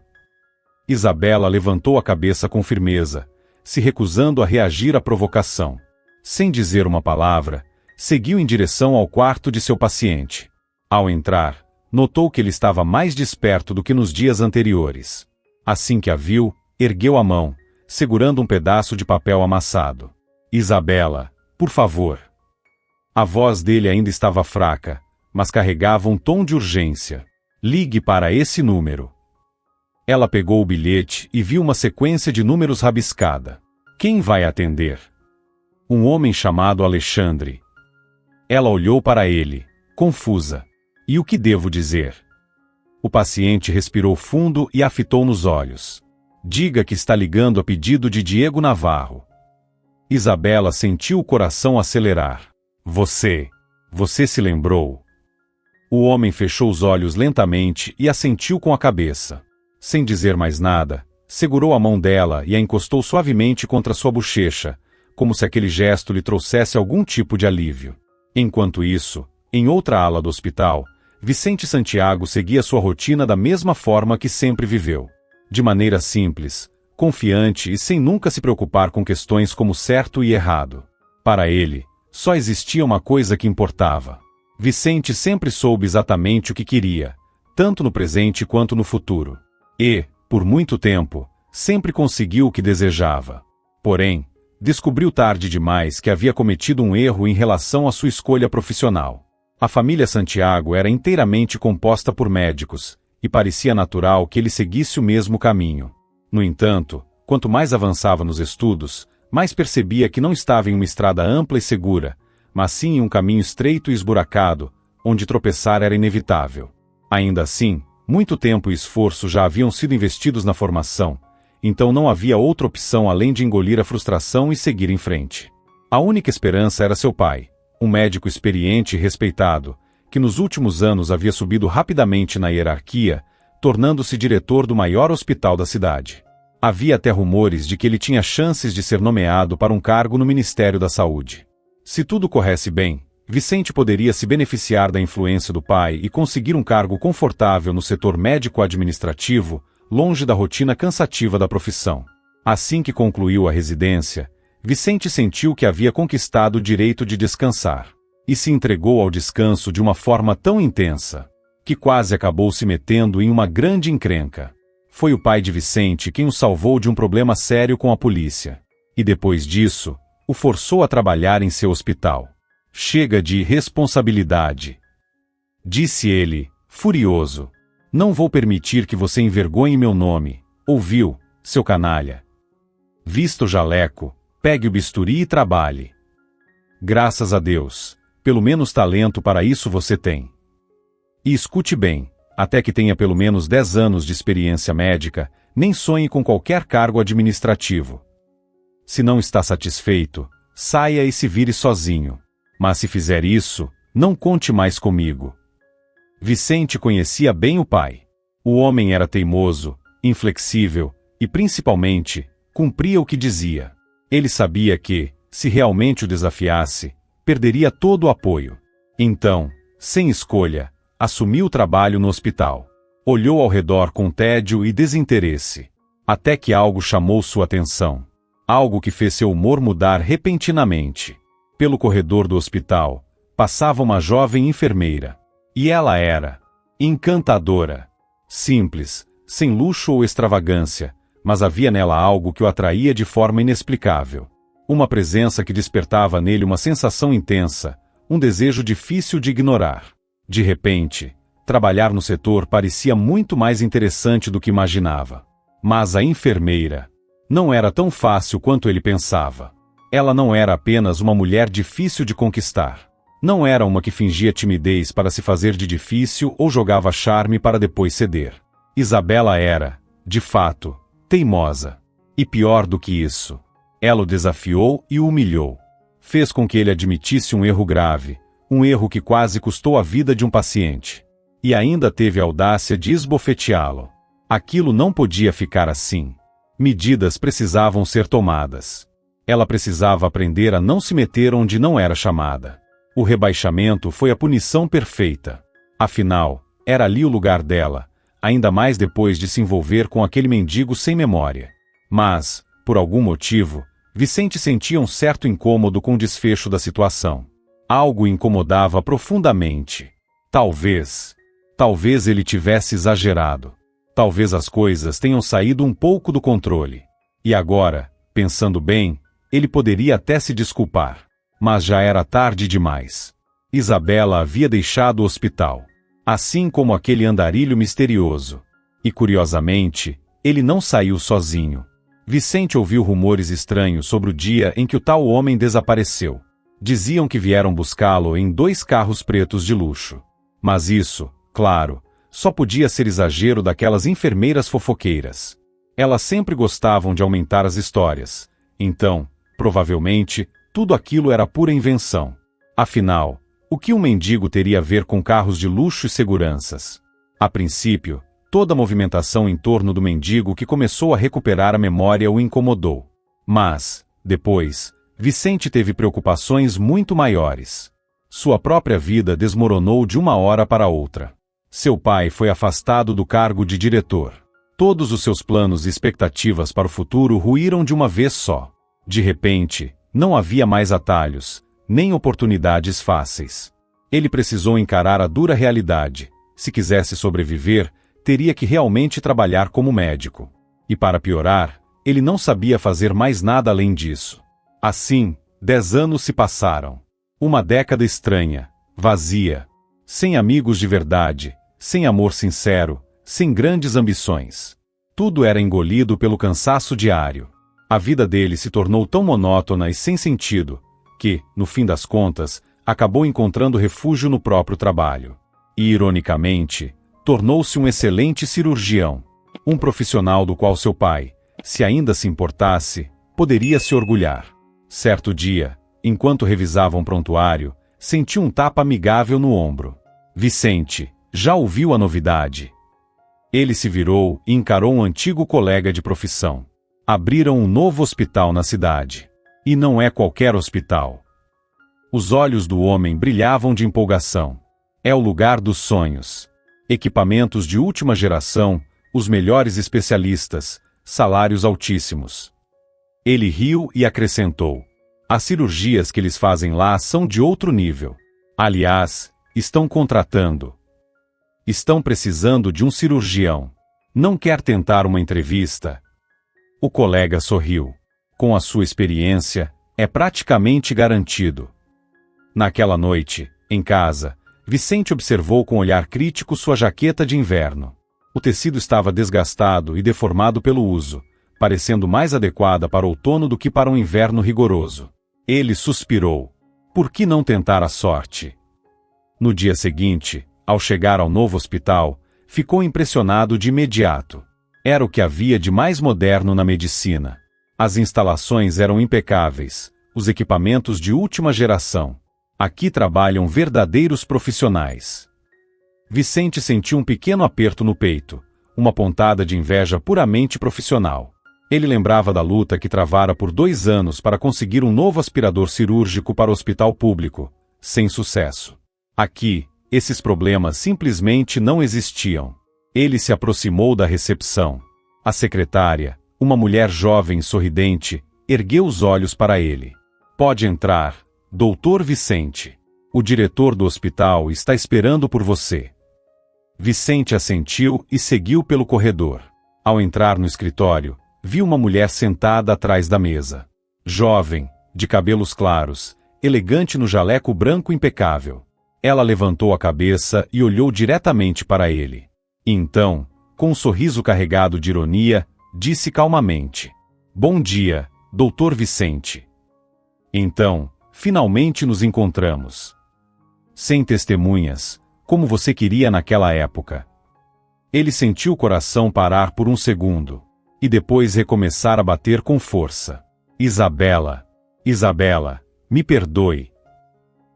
Isabela levantou a cabeça com firmeza, se recusando a reagir à provocação. Sem dizer uma palavra, seguiu em direção ao quarto de seu paciente. Ao entrar, notou que ele estava mais desperto do que nos dias anteriores. Assim que a viu, ergueu a mão, segurando um pedaço de papel amassado. Isabela, por favor. A voz dele ainda estava fraca, mas carregava um tom de urgência. Ligue para esse número. Ela pegou o bilhete e viu uma sequência de números rabiscada. Quem vai atender? Um homem chamado Alexandre. Ela olhou para ele, confusa. E o que devo dizer? O paciente respirou fundo e a fitou nos olhos. Diga que está ligando a pedido de Diego Navarro. Isabela sentiu o coração acelerar. Você se lembrou? O homem fechou os olhos lentamente e assentiu com a cabeça. Sem dizer mais nada, segurou a mão dela e a encostou suavemente contra sua bochecha, como se aquele gesto lhe trouxesse algum tipo de alívio. Enquanto isso, em outra ala do hospital, Vicente Santiago seguia sua rotina da mesma forma que sempre viveu. De maneira simples, confiante e sem nunca se preocupar com questões como certo e errado. Para ele, só existia uma coisa que importava. Vicente sempre soube exatamente o que queria, tanto no presente quanto no futuro. E, por muito tempo, sempre conseguiu o que desejava. Porém, descobriu tarde demais que havia cometido um erro em relação à sua escolha profissional. A família Santiago era inteiramente composta por médicos, e parecia natural que ele seguisse o mesmo caminho. No entanto, quanto mais avançava nos estudos, mais percebia que não estava em uma estrada ampla e segura, mas sim em um caminho estreito e esburacado, onde tropeçar era inevitável. Ainda assim, muito tempo e esforço já haviam sido investidos na formação, então não havia outra opção além de engolir a frustração e seguir em frente. A única esperança era seu pai, um médico experiente e respeitado, que nos últimos anos havia subido rapidamente na hierarquia, tornando-se diretor do maior hospital da cidade. Havia até rumores de que ele tinha chances de ser nomeado para um cargo no Ministério da Saúde. Se tudo corresse bem, Vicente poderia se beneficiar da influência do pai e conseguir um cargo confortável no setor médico-administrativo, longe da rotina cansativa da profissão. Assim que concluiu a residência, Vicente sentiu que havia conquistado o direito de descansar, e se entregou ao descanso de uma forma tão intensa, que quase acabou se metendo em uma grande encrenca. Foi o pai de Vicente quem o salvou de um problema sério com a polícia, e depois disso, o forçou a trabalhar em seu hospital. Chega de irresponsabilidade, disse ele, furioso. Não vou permitir que você envergonhe meu nome. Ouviu, seu canalha? Vista o jaleco, pegue o bisturi e trabalhe. Graças a Deus, pelo menos talento para isso você tem. E escute bem, até que tenha pelo menos 10 anos de experiência médica, nem sonhe com qualquer cargo administrativo. Se não está satisfeito, saia e se vire sozinho. Mas se fizer isso, não conte mais comigo. Vicente conhecia bem o pai. O homem era teimoso, inflexível e, principalmente, cumpria o que dizia. Ele sabia que, se realmente o desafiasse, perderia todo o apoio. Então, sem escolha, assumiu o trabalho no hospital. Olhou ao redor com tédio e desinteresse, até que algo chamou sua atenção. Algo que fez seu humor mudar repentinamente. Pelo corredor do hospital, passava uma jovem enfermeira. E ela era encantadora. Simples, sem luxo ou extravagância, mas havia nela algo que o atraía de forma inexplicável. Uma presença que despertava nele uma sensação intensa, um desejo difícil de ignorar. De repente, trabalhar no setor parecia muito mais interessante do que imaginava. Mas a enfermeira não era tão fácil quanto ele pensava. Ela não era apenas uma mulher difícil de conquistar. Não era uma que fingia timidez para se fazer de difícil ou jogava charme para depois ceder. Isabela era, de fato, teimosa. E pior do que isso, ela o desafiou e o humilhou. Fez com que ele admitisse um erro grave, um erro que quase custou a vida de um paciente. E ainda teve a audácia de esbofeteá-lo. Aquilo não podia ficar assim. Medidas precisavam ser tomadas. Ela precisava aprender a não se meter onde não era chamada. O rebaixamento foi a punição perfeita. Afinal, era ali o lugar dela, ainda mais depois de se envolver com aquele mendigo sem memória. Mas, por algum motivo, Vicente sentia um certo incômodo com o desfecho da situação. Algo o incomodava profundamente. Talvez ele tivesse exagerado. Talvez as coisas tenham saído um pouco do controle. E agora, pensando bem, ele poderia até se desculpar. Mas já era tarde demais. Isabela havia deixado o hospital. Assim como aquele andarilho misterioso. E curiosamente, ele não saiu sozinho. Vicente ouviu rumores estranhos sobre o dia em que o tal homem desapareceu. Diziam que vieram buscá-lo em 2 carros pretos de luxo. Mas isso, claro, só podia ser exagero daquelas enfermeiras fofoqueiras. Elas sempre gostavam de aumentar as histórias. Então, provavelmente, tudo aquilo era pura invenção. Afinal, o que um mendigo teria a ver com carros de luxo e seguranças? A princípio, toda a movimentação em torno do mendigo que começou a recuperar a memória o incomodou. Mas, depois, Vicente teve preocupações muito maiores. Sua própria vida desmoronou de uma hora para outra. Seu pai foi afastado do cargo de diretor. Todos os seus planos e expectativas para o futuro ruíram de uma vez só. De repente, não havia mais atalhos, nem oportunidades fáceis. Ele precisou encarar a dura realidade. Se quisesse sobreviver, teria que realmente trabalhar como médico. E para piorar, ele não sabia fazer mais nada além disso. Assim, 10 anos se passaram. Uma década estranha, vazia, sem amigos de verdade, sem amor sincero, sem grandes ambições. Tudo era engolido pelo cansaço diário. A vida dele se tornou tão monótona e sem sentido, que, no fim das contas, acabou encontrando refúgio no próprio trabalho. E, ironicamente, tornou-se um excelente cirurgião, um profissional do qual seu pai, se ainda se importasse, poderia se orgulhar. Certo dia, enquanto revisava um prontuário, sentiu um tapa amigável no ombro. Vicente já ouviu a novidade. Ele se virou e encarou um antigo colega de profissão. Abriram um novo hospital na cidade. E não é qualquer hospital. Os olhos do homem brilhavam de empolgação. É o lugar dos sonhos. Equipamentos de última geração, os melhores especialistas, salários altíssimos. Ele riu e acrescentou: as cirurgias que eles fazem lá são de outro nível. Aliás, estão contratando. Estão precisando de um cirurgião. Não quer tentar uma entrevista? O colega sorriu. Com a sua experiência, é praticamente garantido. Naquela noite, em casa, Vicente observou com olhar crítico sua jaqueta de inverno. O tecido estava desgastado e deformado pelo uso, parecendo mais adequada para outono do que para um inverno rigoroso. Ele suspirou. Por que não tentar a sorte? No dia seguinte, ao chegar ao novo hospital, ficou impressionado de imediato. Era o que havia de mais moderno na medicina. As instalações eram impecáveis, os equipamentos de última geração. Aqui trabalham verdadeiros profissionais. Vicente sentiu um pequeno aperto no peito, uma pontada de inveja puramente profissional. Ele lembrava da luta que travara por 2 anos para conseguir um novo aspirador cirúrgico para o hospital público, sem sucesso. Aqui, esses problemas simplesmente não existiam. Ele se aproximou da recepção. A secretária, uma mulher jovem e sorridente, ergueu os olhos para ele. Pode entrar, Dr. Vicente. O diretor do hospital está esperando por você. Vicente assentiu e seguiu pelo corredor. Ao entrar no escritório, viu uma mulher sentada atrás da mesa. Jovem, de cabelos claros, elegante no jaleco branco impecável. Ela levantou a cabeça e olhou diretamente para ele. E então, com um sorriso carregado de ironia, disse calmamente: Bom dia, Dr. Vicente. Então, finalmente nos encontramos. Sem testemunhas, como você queria naquela época. Ele sentiu o coração parar por um segundo. E depois recomeçar a bater com força. Isabela, me perdoe.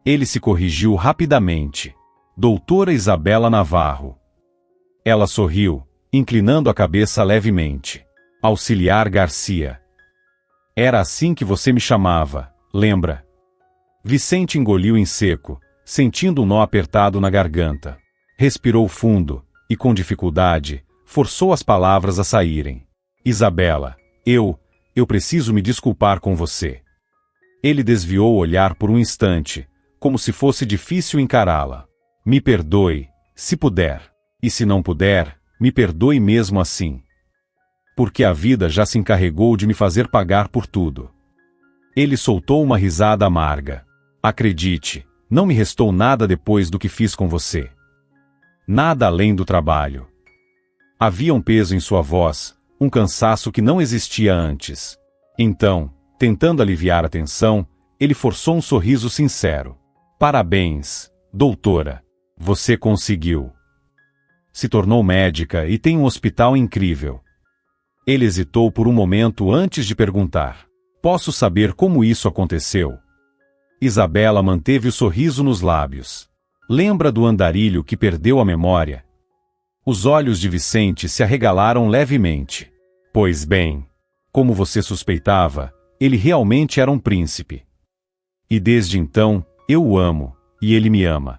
Ele se corrigiu rapidamente. Doutora Isabela Navarro. Ela sorriu, inclinando a cabeça levemente. Auxiliar Garcia. Era assim que você me chamava, lembra? Vicente engoliu em seco, sentindo um nó apertado na garganta. Respirou fundo, e com dificuldade, forçou as palavras a saírem. Isabela, eu preciso me desculpar com você. Ele desviou o olhar por um instante, como se fosse difícil encará-la. Me perdoe, se puder. E se não puder, me perdoe mesmo assim. Porque a vida já se encarregou de me fazer pagar por tudo. Ele soltou uma risada amarga. Acredite, não me restou nada depois do que fiz com você. Nada além do trabalho. Havia um peso em sua voz, um cansaço que não existia antes. Então, tentando aliviar a tensão, ele forçou um sorriso sincero. Parabéns, doutora. Você conseguiu. Se tornou médica e tem um hospital incrível. Ele hesitou por um momento antes de perguntar. Posso saber como isso aconteceu? Isabela manteve o sorriso nos lábios. Lembra do andarilho que perdeu a memória? Os olhos de Vicente se arregalaram levemente. Pois bem, como você suspeitava, ele realmente era um príncipe. E desde então, eu o amo, e ele me ama.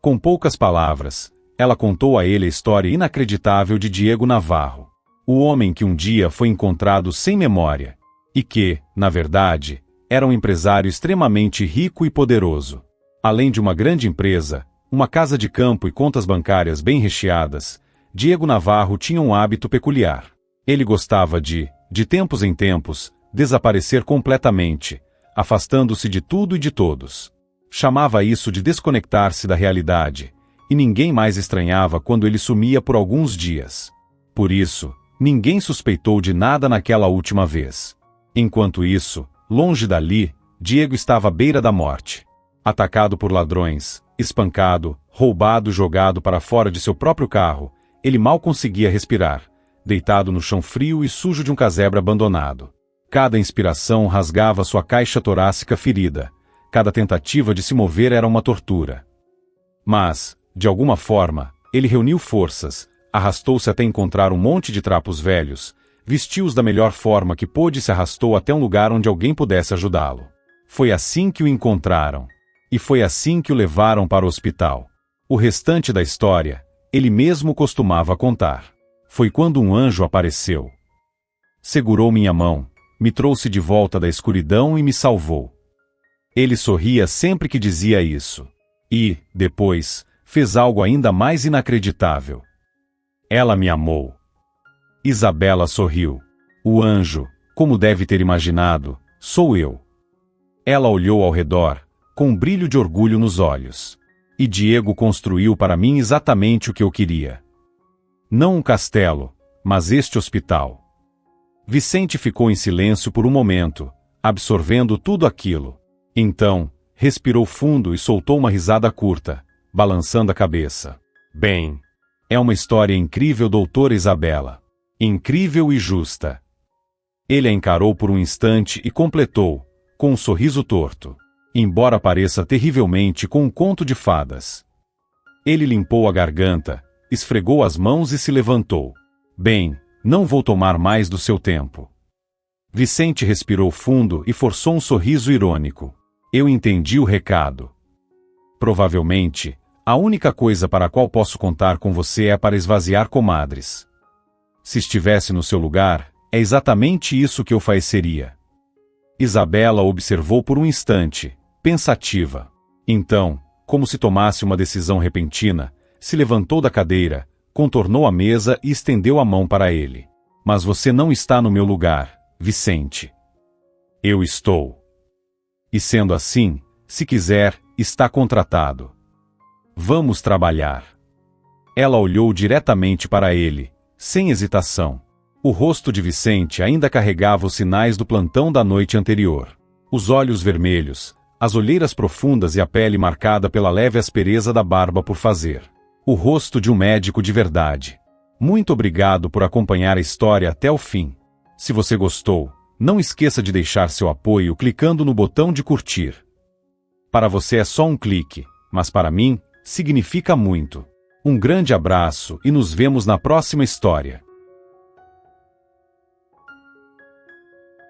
Com poucas palavras, ela contou a ele a história inacreditável de Diego Navarro. O homem que um dia foi encontrado sem memória, e que, na verdade, era um empresário extremamente rico e poderoso. Além de uma grande empresa, uma casa de campo e contas bancárias bem recheadas, Diego Navarro tinha um hábito peculiar. Ele gostava de tempos em tempos, desaparecer completamente, afastando-se de tudo e de todos. Chamava isso de desconectar-se da realidade, e ninguém mais estranhava quando ele sumia por alguns dias. Por isso, ninguém suspeitou de nada naquela última vez. Enquanto isso, longe dali, Diego estava à beira da morte. Atacado por ladrões, espancado, roubado e jogado para fora de seu próprio carro, ele mal conseguia respirar, deitado no chão frio e sujo de um casebre abandonado. Cada inspiração rasgava sua caixa torácica ferida, cada tentativa de se mover era uma tortura. Mas, de alguma forma, ele reuniu forças, arrastou-se até encontrar um monte de trapos velhos, vestiu-os da melhor forma que pôde e se arrastou até um lugar onde alguém pudesse ajudá-lo. Foi assim que o encontraram. E foi assim que o levaram para o hospital. O restante da história, ele mesmo costumava contar. Foi quando um anjo apareceu. Segurou minha mão, me trouxe de volta da escuridão e me salvou. Ele sorria sempre que dizia isso. E, depois, fez algo ainda mais inacreditável. Ela me amou. Isabela sorriu. O anjo, como deve ter imaginado, sou eu. Ela olhou ao redor, com um brilho de orgulho nos olhos. E Diego construiu para mim exatamente o que eu queria. Não um castelo, mas este hospital. Vicente ficou em silêncio por um momento, absorvendo tudo aquilo. Então, respirou fundo e soltou uma risada curta, balançando a cabeça. Bem, é uma história incrível, doutora Isabela. Incrível e justa. Ele a encarou por um instante e completou, com um sorriso torto. Embora pareça terrivelmente com um conto de fadas. Ele limpou a garganta, esfregou as mãos e se levantou. Bem, não vou tomar mais do seu tempo. Vicente respirou fundo e forçou um sorriso irônico. Eu entendi o recado. Provavelmente, a única coisa para a qual posso contar com você é para esvaziar comadres. Se estivesse no seu lugar, é exatamente isso que eu faceria. Isabela observou por um instante, pensativa. Então, como se tomasse uma decisão repentina, se levantou da cadeira, contornou a mesa e estendeu a mão para ele. Mas você não está no meu lugar, Vicente. Eu estou. E sendo assim, se quiser, está contratado. Vamos trabalhar. Ela olhou diretamente para ele, sem hesitação. O rosto de Vicente ainda carregava os sinais do plantão da noite anterior. Os olhos vermelhos, as olheiras profundas e a pele marcada pela leve aspereza da barba por fazer. O rosto de um médico de verdade. Muito obrigado por acompanhar a história até o fim. Se você gostou, não esqueça de deixar seu apoio clicando no botão de curtir. Para você é só um clique, mas para mim, significa muito. Um grande abraço e nos vemos na próxima história.